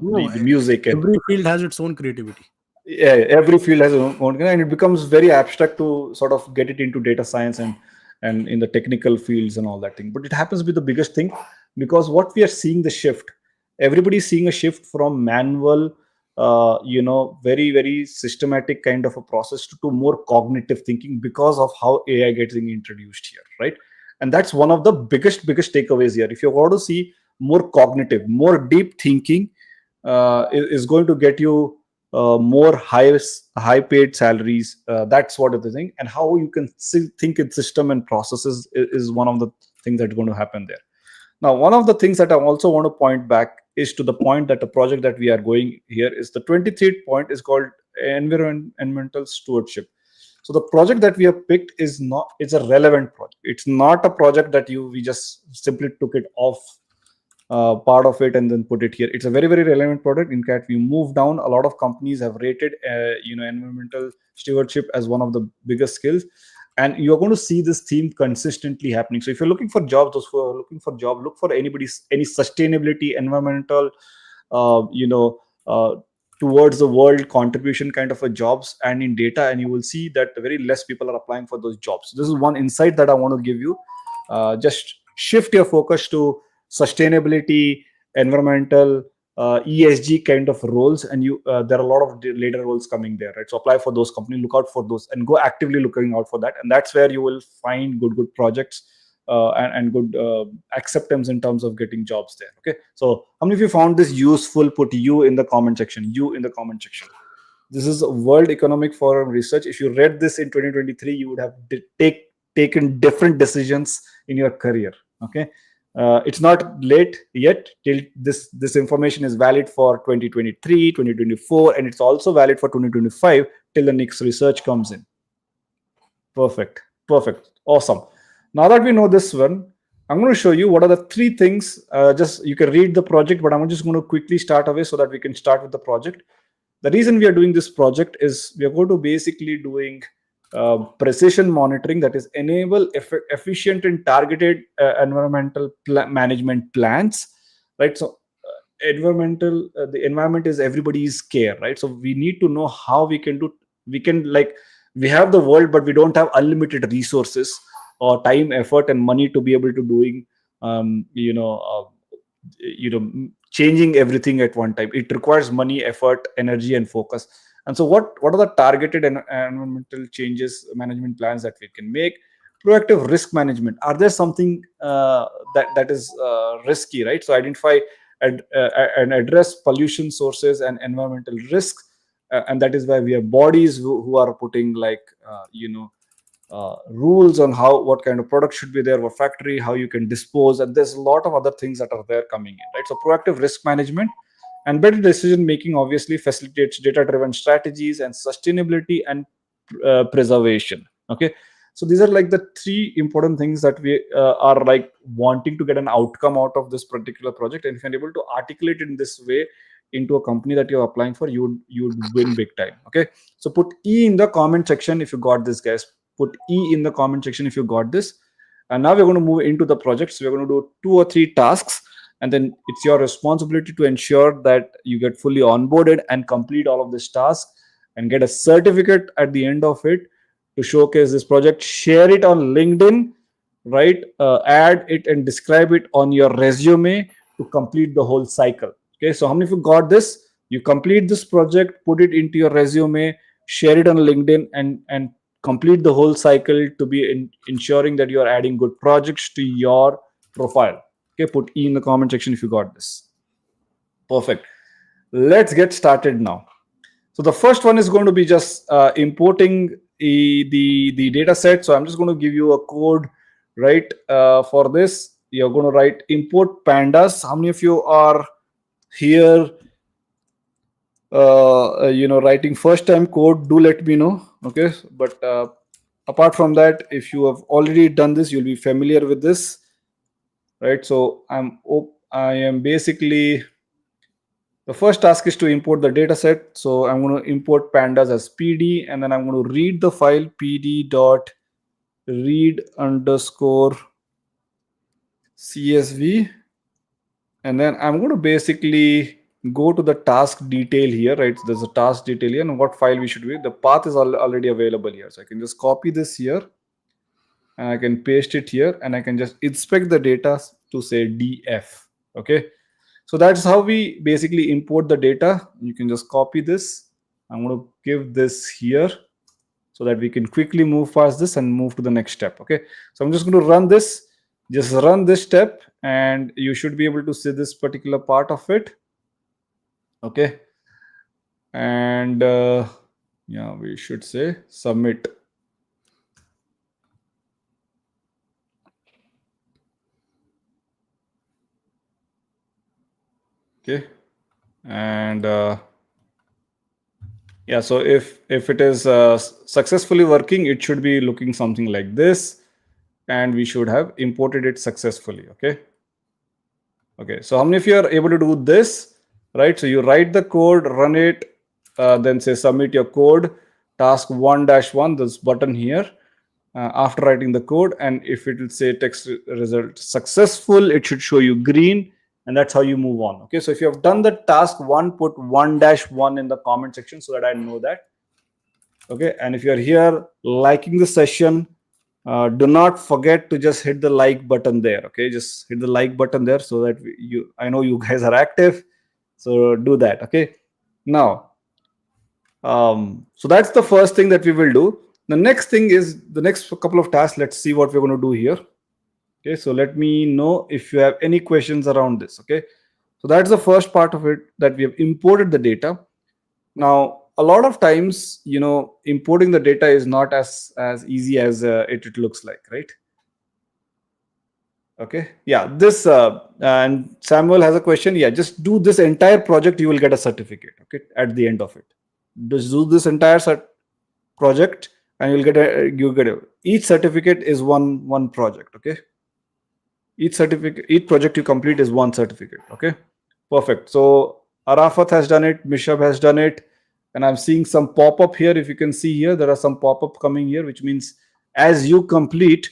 the music, and every field has its own creativity. yeah, every field has its own, and it becomes very abstract to sort of get it into data science and in the technical fields and all that thing. But it happens to be the biggest thing, because what we are seeing, the shift, everybody's seeing a shift from manual, very very systematic kind of a process to more cognitive thinking, because of how AI getting introduced here, right? And that's one of the biggest takeaways here. If you want to see more cognitive, more deep thinking, is going to get you more high paid salaries. That's what it is thing. And how you can think in system and processes is one of the things that's going to happen there. Now, one of the things that I also want to point back is to the point that the project that we are going here is the 23rd point, is called environmental stewardship. So the project that we have picked is not, it's a relevant project. It's not a project that we just simply took it off part of it and then put it here. It's a very very relevant product. In fact, we move down, a lot of companies have rated environmental stewardship as one of the biggest skills, and you're going to see this theme consistently happening. So if you're looking for jobs, those who are looking for job, look for any sustainability, environmental, uh, you know uh, towards the world contribution kind of a jobs, and in data, and you will see that very less people are applying for those jobs. This is one insight that I want to give you. Just shift your focus to sustainability, environmental, ESG kind of roles, and you there are a lot of later roles coming there, right? So apply for those companies, look out for those, and go actively looking out for that, and that's where you will find good projects, and good acceptance in terms of getting jobs there. Okay, so how many of you found this useful? Put you in the comment section. You in the comment section. This is World Economic Forum research. If you read this in 2023, you would have taken different decisions in your career. Okay, it's not late yet. Till this information is valid for 2023, 2024, and it's also valid for 2025 till the next research comes in. Perfect, awesome. Now that we know this one, I'm going to show you what are the three things. Just you can read the project, but I'm just going to quickly start away so that we can start with the project. The reason we are doing this project is we are going to basically doing precision monitoring, that is enable efficient and targeted environmental management plans, right? So the environment is everybody's care, right? So we need to know how we can do. We have the world, but we don't have unlimited resources or time, effort, and money to be able to doing changing everything at one time. It requires money, effort, energy, and focus. And so what are the targeted environmental changes management plans that we can make? Proactive risk management. Are there something that is risky, right? So identify and address pollution sources and environmental risks. And that is why we have bodies who are putting rules on what kind of product should be there, what factory, how you can dispose, and there's a lot of other things that are there coming in, right? So proactive risk management and better decision making obviously facilitates data driven strategies and sustainability and preservation. Okay, so these are like the three important things that we are like wanting to get an outcome out of this particular project. And if you're able to articulate it in this way into a company that you're applying for, you'd win big time. Okay, so put E in the comment section if you got this, guys. Put E in the comment section if you got this. And now we're going to move into the project. So we're going to do 2 or 3 tasks, and then it's your responsibility to ensure that you get fully onboarded and complete all of this task and get a certificate at the end of it to showcase this project. Share it on LinkedIn, right? Add it and describe it on your resume to complete the whole cycle. Okay, so how many of you got this? You complete this project, put it into your resume, share it on LinkedIn, and complete the whole cycle to be ensuring that you are adding good projects to your profile. Okay, put E in the comment section if you got this. Perfect. Let's get started now. So the first one is going to be just importing the data set. So I'm just going to give you a code, right? For this, you're going to write import pandas. How many of you are here writing first time code? Do let me know. Okay, but apart from that, if you have already done this, you'll be familiar with this, right? So I'm I am basically, the first task is to import the data set. So I'm going to import pandas as PD, and then I'm going to read the file pd.read_csv. And then I'm going to basically go to the task detail here, right? So there's a task detail here and what file we should read. The path is already available here. So I can just copy this here and I can paste it here and I can just inspect the data to say df. Okay. So that's how we basically import the data. You can just copy this. I'm going to give this here so that we can quickly move past this and move to the next step. Okay. So I'm just going to run this. Just run this step and you should be able to see this particular part of it. Okay. And yeah, we should say submit. Okay. And yeah, so if it is successfully working, it should be looking something like this. And we should have imported it successfully. Okay. Okay. So how many of you are able to do this? Right. So you write the code, run it, then say submit your code, task 1-1, this button here. After writing the code, and if it will say text result successful, it should show you green, and that's how you move on. Okay. So if you have done the task 1, put 1-1 in the comment section so that I know that. Okay. And if you're here liking the session, do not forget to just hit the like button there. Okay, just hit the like button there so that I know you guys are active, so do that. Okay. Now so that's the first thing that we will do. The next thing is the next couple of tasks. Let's see what we're going to do here. Okay, so let me know if you have any questions around this. Okay, so that's the first part of it, that we have imported the data. Now a lot of times, you know, importing the data is not as easy as it looks like, right? Okay. Yeah, this and Samuel has a question. Yeah, just do this entire project, you will get a certificate. Okay, at the end of it, just do this entire project and you'll get each certificate is one project. Okay, each project you complete is one certificate. Okay, perfect. So Arafat has done it, Mishab has done it, and I'm seeing some pop-up here. If you can see here, there are some pop-up coming here, which means as you complete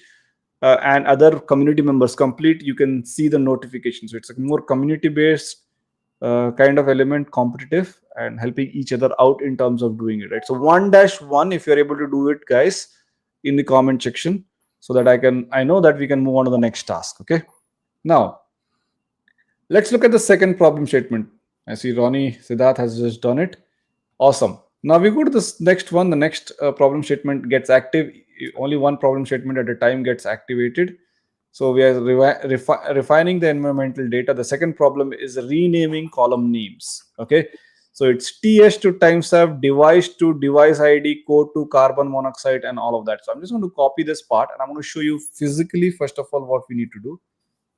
and other community members complete, you can see the notification. So it's a more community-based kind of element, competitive, and helping each other out in terms of doing it, right? So 1-1, if you're able to do it, guys, in the comment section, so that I know that we can move on to the next task. Okay. Now let's look at the second problem statement. I see Ronnie Siddharth has just done it. Awesome. Now we go to this next one. The next problem statement gets active. Only one problem statement at a time gets activated. So we are refining the environmental data. The second problem is renaming column names. Okay. So it's TS to timestamp, device to device ID, code to carbon monoxide, and all of that. So I'm just going to copy this part and I'm going to show you physically, first of all, what we need to do.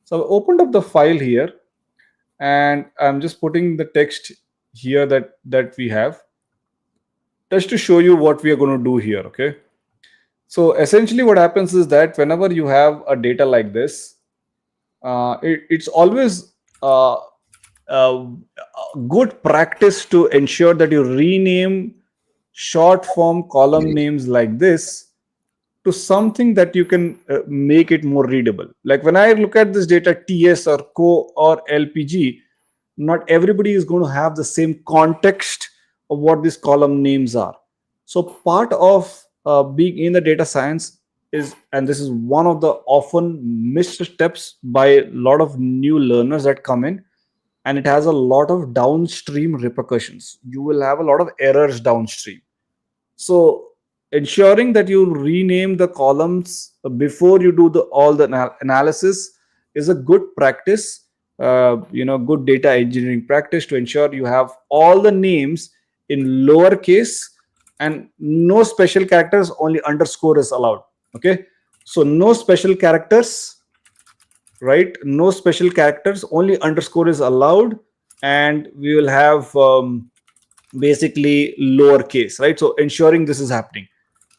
So I opened up the file here and I'm just putting the text here that we have, just to show you what we are going to do here. Okay. So essentially what happens is that whenever you have a data like this, it's always good practice to ensure that you rename short form column names like this to something that you can make it more readable. Like when I look at this data, TS or CO or LPG, not everybody is going to have the same context of what these column names are. So part of being in the data science is, and this is one of the often missed steps by a lot of new learners that come in, and it has a lot of downstream repercussions. You will have a lot of errors downstream. So ensuring that you rename the columns before you do all the analysis is a good practice, good data engineering practice, to ensure you have all the names in lowercase and no special characters, only underscore is allowed. Okay, so no special characters, right? No special characters, only underscore is allowed, and we will have basically lowercase, right? So ensuring this is happening.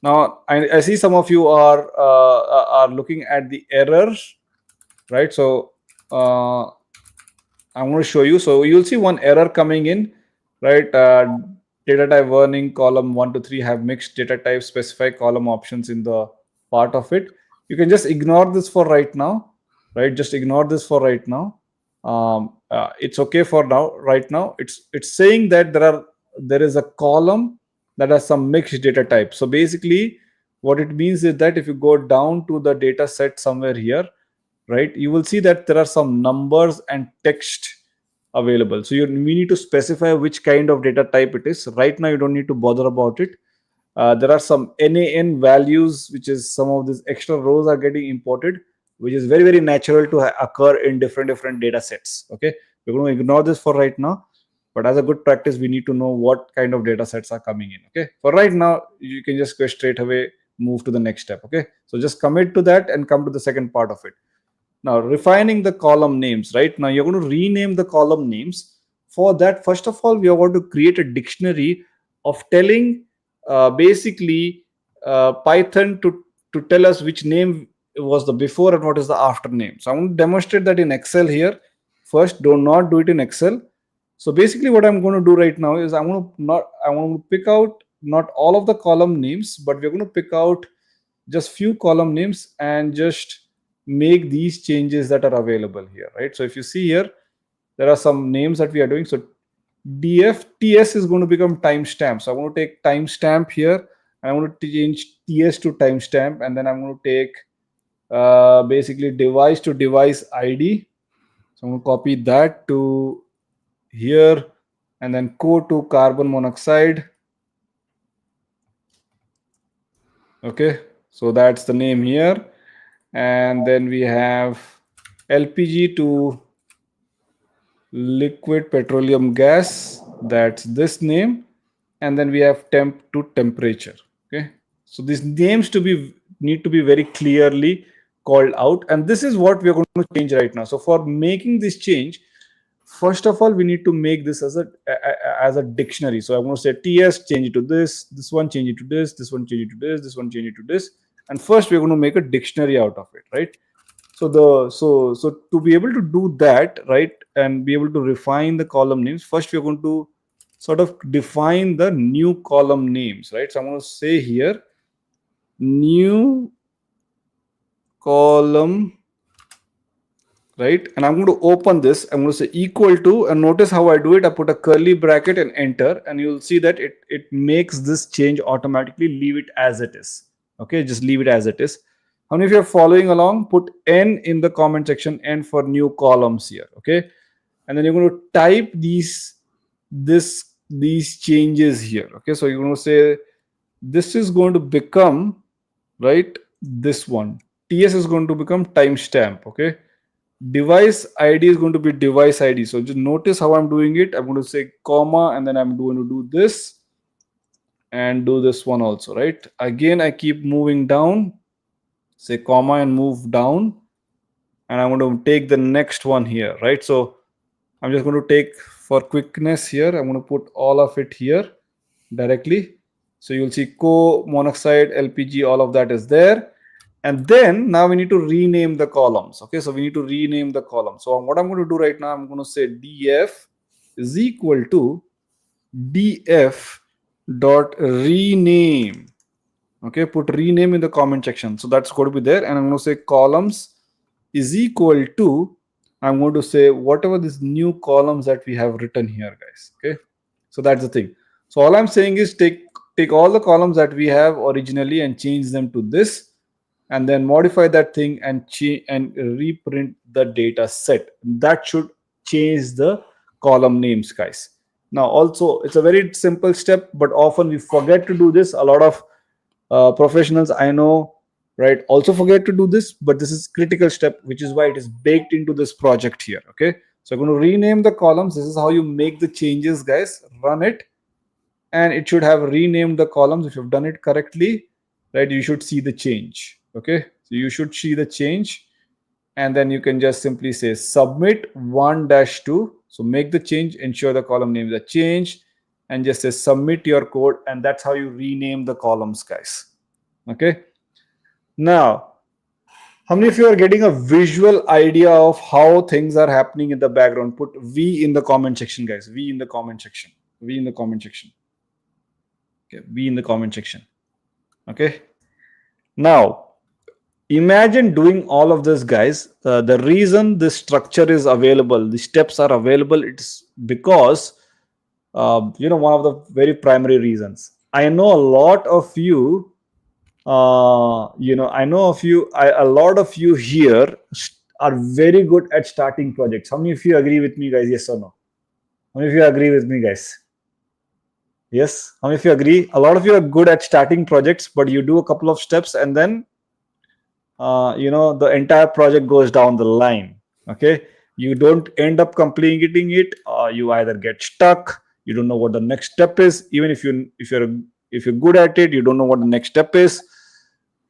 Now I see some of you are looking at the errors, right? So I'm going to show you. So you'll see one error coming in, right? Data type warning column 1 to 3 have mixed data type specify column options in the part of it. You can just ignore this for right now, right? Just ignore this for right now. It's okay for now. Right now, it's saying that there is a column that has some mixed data type. So basically, what it means is that if you go down to the data set somewhere here, right, you will see that there are some numbers and text available. So we need to specify which kind of data type it is. Right now, you don't need to bother about it. There are some NaN values, which is some of these extra rows are getting imported, which is very, very natural to occur in different data sets. Okay, we're going to ignore this for right now. But as a good practice, we need to know what kind of data sets are coming in. Okay, for right now, you can just go straight away, move to the next step. Okay, so just commit to that and come to the second part of it. Now, refining the column names, right? Now, you're going to rename the column names. For that, first of all, we are going to create a dictionary of telling basically Python to tell us which name was the before and what is the after name. So I'm going to demonstrate that in Excel here. First, do not do it in Excel. So basically what I'm going to do right now is I want to pick out not all of the column names, but we're going to pick out just few column names and just make these changes that are available here, right? So if you see here, there are some names that we are doing. So TS is going to become timestamp. So I'm going to take timestamp here. I'm going to change TS to timestamp, and then I'm going to take basically device to device ID. So I'm going to copy that to here, and then go to carbon monoxide. Okay, so that's the name here. And then we have LPG to liquid petroleum gas, that's this name. And then we have temp to temperature. Okay, so these names need to be very clearly called out, and this is what we are going to change right now. So for making this change, first of all, we need to make this as a dictionary. So I'm going to say TS, change it to this one change it to this one change it to this one change it to this, and first we're going to make a dictionary out of it, right? So to be able to do that, right, and be able to refine the column names, first we're going to sort of define the new column names, right? So I'm going to say here new column, right? And I'm going to open this. I'm going to say equal to, and notice how I do it. I put a curly bracket and enter, and you'll see that it makes this change automatically. Leave it as it is. Okay, just leave it as it is. How many of you are following along? Put N in the comment section, N for new columns here. Okay, and then you're going to type these changes here. Okay, so you're going to say this is going to become, right, this one. TS is going to become timestamp. Okay, device ID is going to be device ID. So just notice how I'm doing it. I'm going to say comma, and then I'm going to do this and do this one also, right? Again, I keep moving down, say comma and move down, and I'm going to take the next one here, right? So I'm just going to take, for quickness here, I'm going to put all of it here directly. So you'll see monoxide, LPG, all of that is there. And then now we need to rename the columns. Okay, so we need to rename the column. So what I'm going to do right now, I'm going to say df is equal to df dot rename. Okay, put rename in the comment section. So that's going to be there. And I'm going to say columns is equal to, I'm going to say whatever these new columns that we have written here, guys. Okay, so that's the thing. So all I'm saying is take all the columns that we have originally and change them to this, and then modify that thing and reprint the data set. That should change the column names, guys. Now also, it's a very simple step, but often we forget to do this. A lot of professionals I know, right, also forget to do this, but this is critical step, which is why it is baked into this project here. Okay, so I'm going to rename the columns. This is how you make the changes, guys. Run it, and it should have renamed the columns. If you've done it correctly, right, you should see the change. Okay, so you should see the change, and then you can just simply say submit 1-2. So make the change, ensure the column names are changed, and just say submit your code, and that's how you rename the columns, guys. Okay, now How many of you are getting a visual idea of how things are happening in the background? Put V in the comment section, guys. V in the comment section. V in the comment section. Okay, V in the comment section. Okay. Now, imagine doing all of this, guys. The reason this structure is available, the steps are available, it's because one of the very primary reasons. I know a lot of you. I know of you. A lot of you here are very good at starting projects. How many of you agree with me, guys? Yes or no? How many of you agree with me, guys? Yes. How many of you agree? A lot of you are good at starting projects, but you do a couple of steps and then the entire project goes down the line. Okay, you don't end up completing it. You either get stuck, you don't know what the next step is. Even if you're good at it, you don't know what the next step is,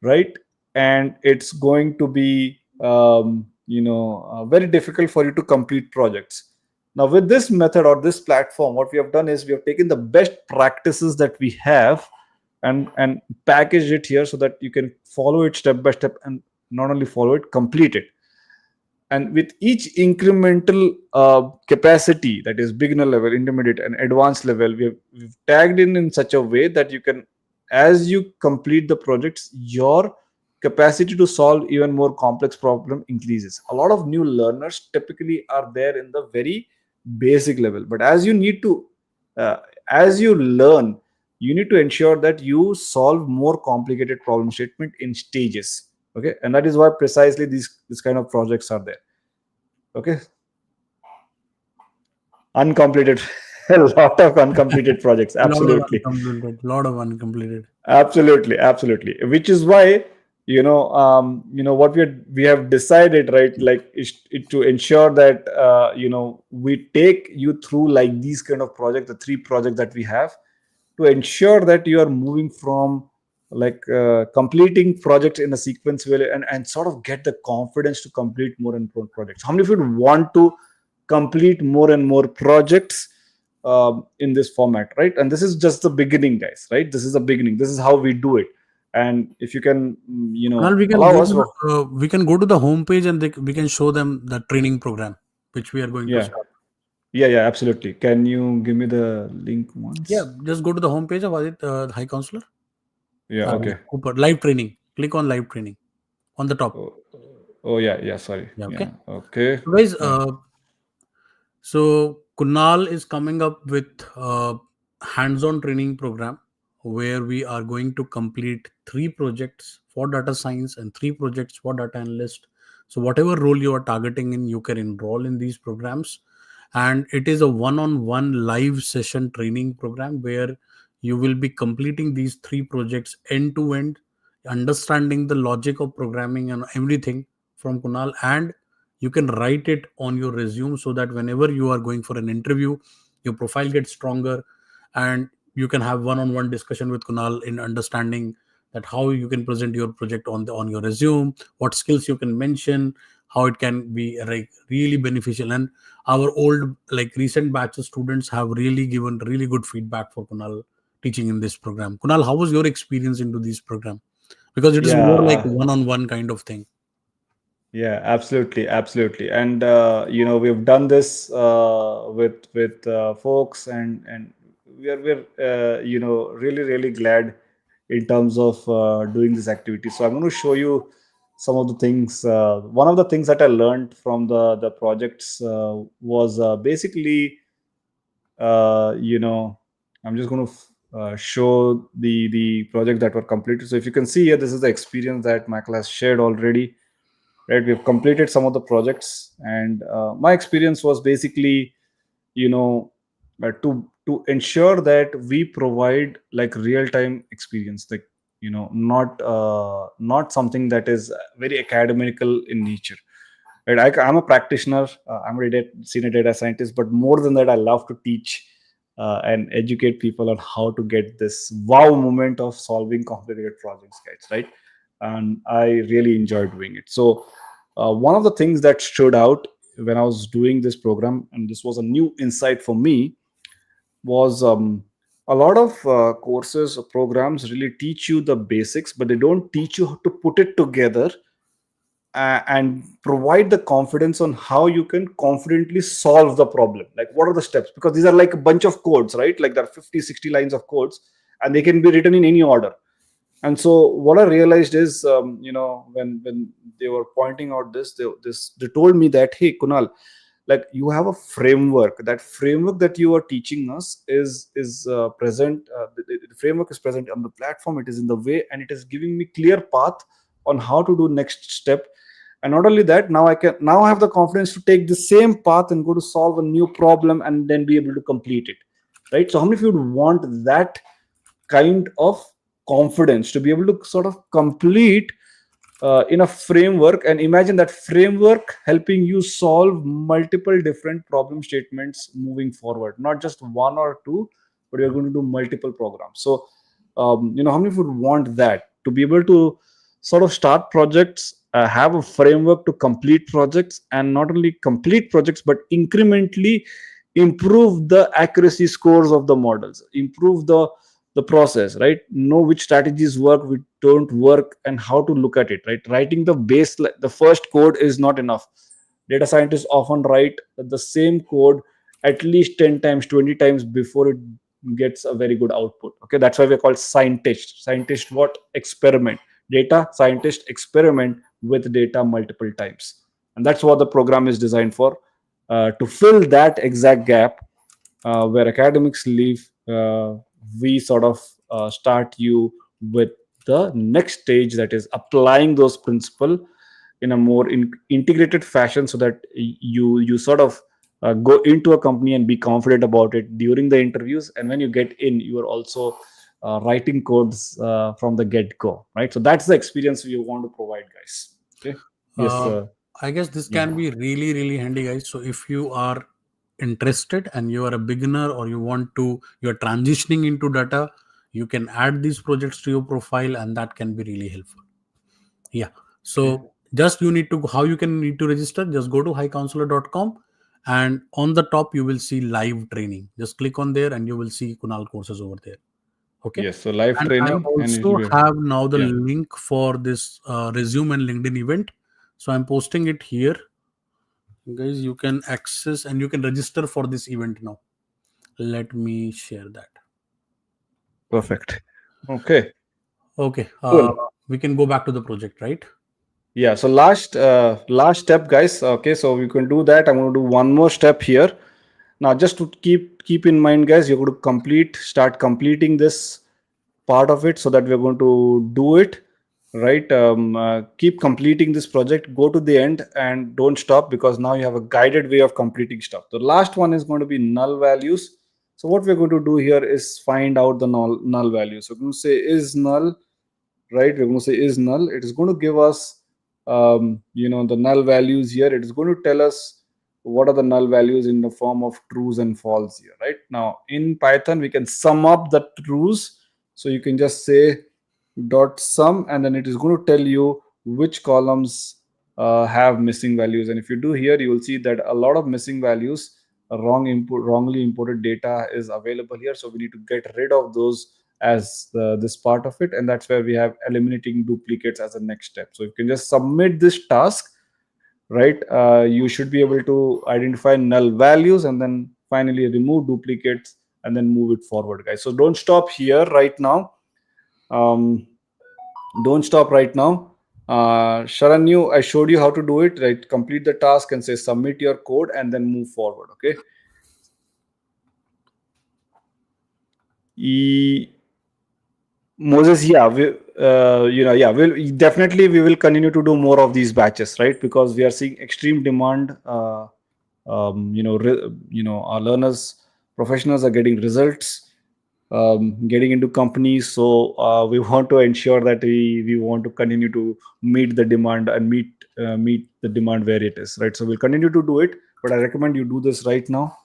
right? And it's going to be very difficult for you to complete projects. Now with this method or this platform, what we have done is we have taken the best practices that we have and package it here so that you can follow it step by step, and not only follow it, complete it. And with each incremental capacity, that is beginner level, intermediate and advanced level, we've tagged in such a way that you can, as you complete the projects, your capacity to solve even more complex problem increases. A lot of new learners typically are there in the very basic level, but as you need to as you learn, you need to ensure that you solve more complicated problem statement in stages. Okay, and that is why precisely these kind of projects are there. Okay, uncompleted a lot of uncompleted projects. Absolutely. Lot of uncompleted. Absolutely, which is why what we have decided, right, like is to ensure that we take you through like these kind of projects, the 3 projects that we have, to ensure that you are moving from like completing projects in a sequence way, and sort of get the confidence to complete more and more projects. How many of you want to complete more and more projects in this format, right? And this is just the beginning, guys, right? This is the beginning. This is how we do it. And if you can Well, we can go to the homepage and we can show them the training program which we are going to start. Yeah, absolutely. Can you give me the link once? Yeah, just go to the homepage of Adit, High Counselor. Yeah, okay. Cooper, live training. Click on live training on the top. Yeah, sorry. Yeah, okay. Okay. So guys, so Kunal is coming up with a hands-on training program where we are going to complete 3 projects for data science and 3 projects for data analyst. So whatever role you are targeting in, you can enroll in these programs. And it is a one-on-one live session training program where you will be completing these 3 projects end to end, understanding the logic of programming and everything from Kunal, and you can write it on your resume so that whenever you are going for an interview, your profile gets stronger, and you can have one-on-one discussion with Kunal in understanding that how you can present your project on your resume, what skills you can mention, how it can be like really beneficial. And our old, like recent batch of students have really given really good feedback for Kunal teaching in this program. Kunal, how was your experience into this program? Because it is more like one-on-one kind of thing. Yeah, absolutely. And we've done this with folks, and we're really glad in terms of doing this activity. So I'm going to show you some of the things. One of the things that I learned from the projects was basically I'm just going to show the project that were completed. So if you can see here, this is the experience that Michael has shared already. Right, we've completed some of the projects, and my experience was basically, to ensure that we provide like real-time experience, like not something that is very academical in nature. Right, I'm a practitioner. I'm a senior data scientist, but more than that, I love to teach and educate people on how to get this wow moment of solving complicated projects, guys. Right, and I really enjoy doing it. So one of the things that stood out when I was doing this program, and this was a new insight for me, was a lot of courses or programs really teach you the basics, but they don't teach you how to put it together and provide the confidence on how you can confidently solve the problem. Like, what are the steps? Because these are like a bunch of codes, right? Like there are 50, 60 lines of codes, and they can be written in any order. And so what I realized is, when they were pointing out they told me that, hey, Kunal, like, you have a framework. That framework that you are teaching us is present. The framework is present on the platform. It is in the way, and it is giving me clear path on how to do next step. And not only that, now I have the confidence to take the same path and go to solve a new problem and then be able to complete it, right? So how many of you would want that kind of confidence to be able to sort of complete in a framework, and imagine that framework helping you solve multiple different problem statements moving forward, not just one or two, but you're going to do multiple programs. So how many of you would want that, to be able to sort of start projects, have a framework to complete projects, and not only complete projects but incrementally improve the accuracy scores of the models, improve the process, right? Know which strategies work, which don't work, and how to look at it, right? Writing the first code is not enough. Data scientists often write the same code at least 10 times, 20 times before it gets a very good output. Okay, that's why we're called scientists. Scientists what? Experiment. Data scientists experiment with data multiple times, and that's what the program is designed for, to fill that exact gap where academics leave. We sort of start you with the next stage, that is applying those principles in a more integrated fashion, so that you sort of go into a company and be confident about it during the interviews, and when you get in, you are also writing codes from the get-go, right? So that's the experience we want to provide, guys. Okay. Yes. I guess this Yeah. can be really, really handy, guys. So if you are interested and you are a beginner, or you're transitioning into data, you can add these projects to your profile, and that can be really helpful. Yeah. So just how you can need to register, just go to highcounselor.com, and on the top you will see live training. Just click on there and you will see Kunal courses over there. Okay. Yes. So live And I training, and it also will be, have now the yeah. link for this resume and LinkedIn event. So I'm posting it here. Guys, you can access and you can register for this event now. Let me share that. Perfect. Okay. Okay. Cool. We can go back to the project, right? Yeah. So last step, guys. Okay. So we can do that. I'm going to do one more step here. Now, just to keep in mind, guys, you're going to start completing this part of it, so that we're going to do it right. Keep completing this project. Go to the end and don't stop, because now you have a guided way of completing stuff. The last one is going to be null values. So what we're going to do here is find out the null values. So we're going to say is null, right? We're going to say is null. It is going to give us the null values here. It is going to tell us what are the null values in the form of trues and false here, right? Now in Python we can sum up the trues. So you can just say dot sum, and then it is going to tell you which columns have missing values. And if you do here, you will see that a lot of missing values, wrongly imported data is available here. So we need to get rid of those as this part of it, and that's where we have eliminating duplicates as a next step. So you can just submit this task, right? You should be able to identify null values, and then finally remove duplicates, and then move it forward, guys. So don't stop here right now. Don't stop right now. Sharanyu, I showed you how to do it, right? Complete the task and say submit your code, and then move forward. Okay. Moses, yeah, we'll definitely, we will continue to do more of these batches, right? Because we are seeing extreme demand. Our learners, professionals are getting results, getting into companies. So we want to ensure that we want to continue to meet the demand and meet the demand where it is, right? So we'll continue to do it, but I recommend you do this right now,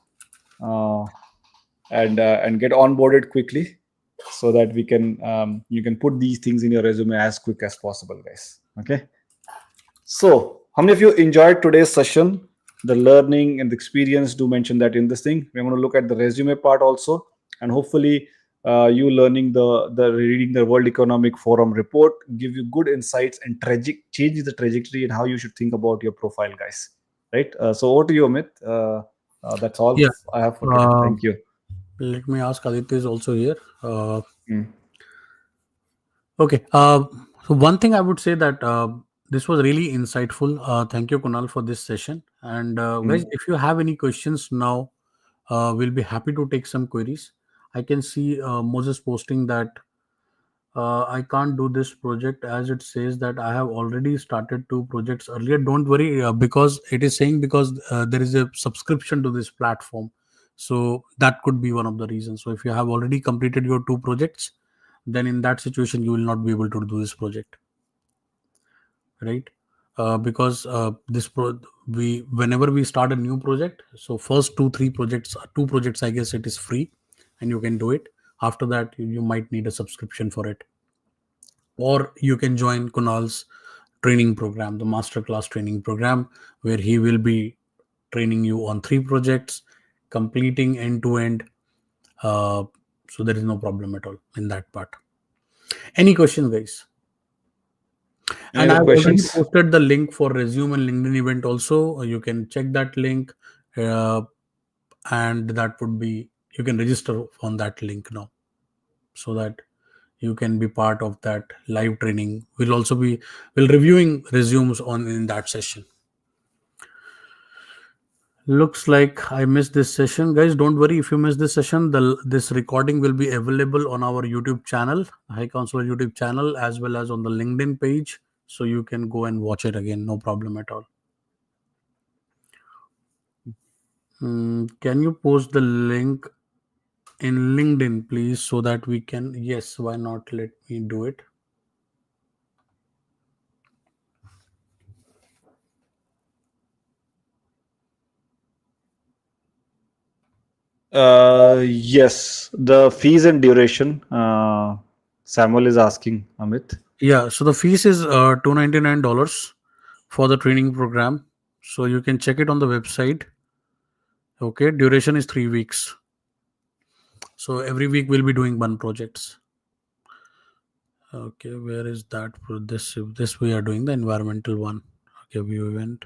and get onboarded quickly, so that we can you can put these things in your resume as quick as possible, guys. Okay. So how many of you enjoyed today's session? The learning and the experience, do mention that in this thing. We're going to look at the resume part also, and hopefully you learning the reading the World Economic Forum report give you good insights and change the trajectory and how you should think about your profile, guys. Right. So over to you, Amit. That's all Yeah. I have for today. Thank you. Let me ask, Aditya is also here. Mm. Okay. So one thing I would say that this was really insightful. Thank you, Kunal, for this session. And guys, if you have any questions now, we'll be happy to take some queries. I can see Moses posting that I can't do this project as it says that I have already started 2 projects earlier. Don't worry, because it is saying because there is a subscription to this platform. So that could be one of the reasons. So if you have already completed your 2 projects, then in that situation you will not be able to do this project, right? Because this we whenever we start a new project, so first 2 projects I guess it is free and you can do it. After that you might need a subscription for it, or you can join Kunal's training program, the masterclass training program, where he will be training you on 3 projects, completing end to end. So there is no problem at all in that part. Any questions, guys? Any And other I've already questions? posted the link for resume and LinkedIn event also. You can check that link, uh, and that would be, you can register on that link now, so that you can be part of that live training. We'll reviewing resumes on in that session. Looks like I missed this session, guys. Don't worry if you missed this session. This recording will be available on our YouTube channel, High Counselor YouTube channel, as well as on the LinkedIn page, so you can go and watch it again. No problem at all. Can you post the link in LinkedIn, please, so that we can? Yes, why not? Let me do it. Yes, the fees and duration. Samuel is asking, Amit. Yeah, so the fees is $299 for the training program. So you can check it on the website. Okay, duration is 3 weeks. So every week we'll be doing 1 projects. Okay, where is that? This we are doing the environmental one. Okay, view event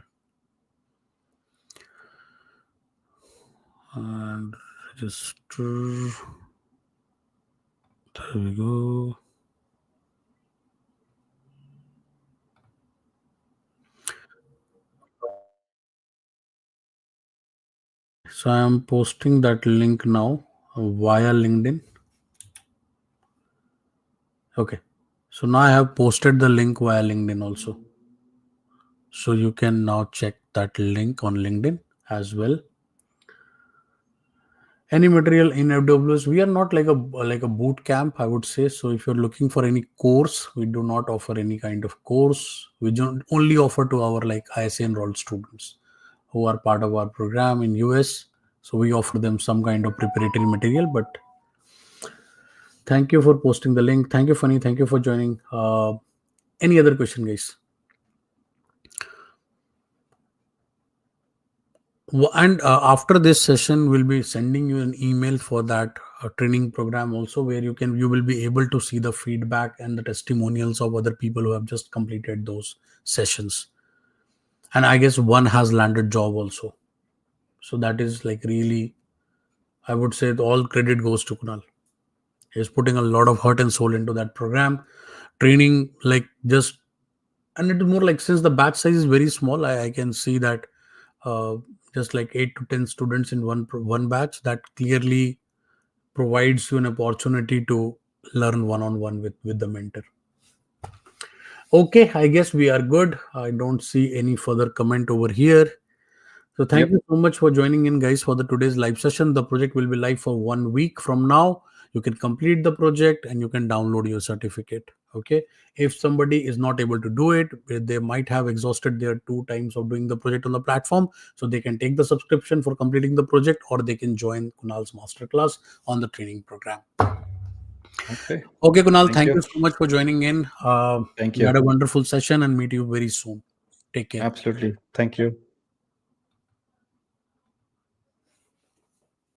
and register. There we go. So I am posting that link now via LinkedIn. Okay, so now I have posted the link via LinkedIn also. So you can now check that link on LinkedIn as well. Any material in AWS, we are not like a boot camp, I would say. So if you're looking for any course, we do not offer any kind of course. We don't only offer to our like ISA enrolled students who are part of our program in US. So we offer them some kind of preparatory material. But thank you for posting the link. Thank you, Funny. Thank you for joining. Any other question, guys? And after this session, we'll be sending you an email for that training program also, where you will be able to see the feedback and the testimonials of other people who have just completed those sessions. And I guess one has landed job also. So that is like really, I would say all credit goes to Kunal. He's putting a lot of heart and soul into that program. Training like just, and it is more like, since the batch size is very small, I can see that just like 8 to 10 students in one batch, that clearly provides you an opportunity to learn one-on-one with the mentor. Okay, I guess we are good. I don't see any further comment over here. So thank you so much for joining in, guys, for the today's live session. The project will be live for 1 week from now. You can complete the project and you can download your certificate. Okay, if somebody is not able to do it, they might have exhausted their 2 times of doing the project on the platform, so they can take the subscription for completing the project, or they can join Kunal's masterclass on the training program. Okay. Okay, Kunal, Thank thank you you. so much for joining in. Thank We had you. a wonderful session and meet you very soon. Take care. Absolutely. Thank you.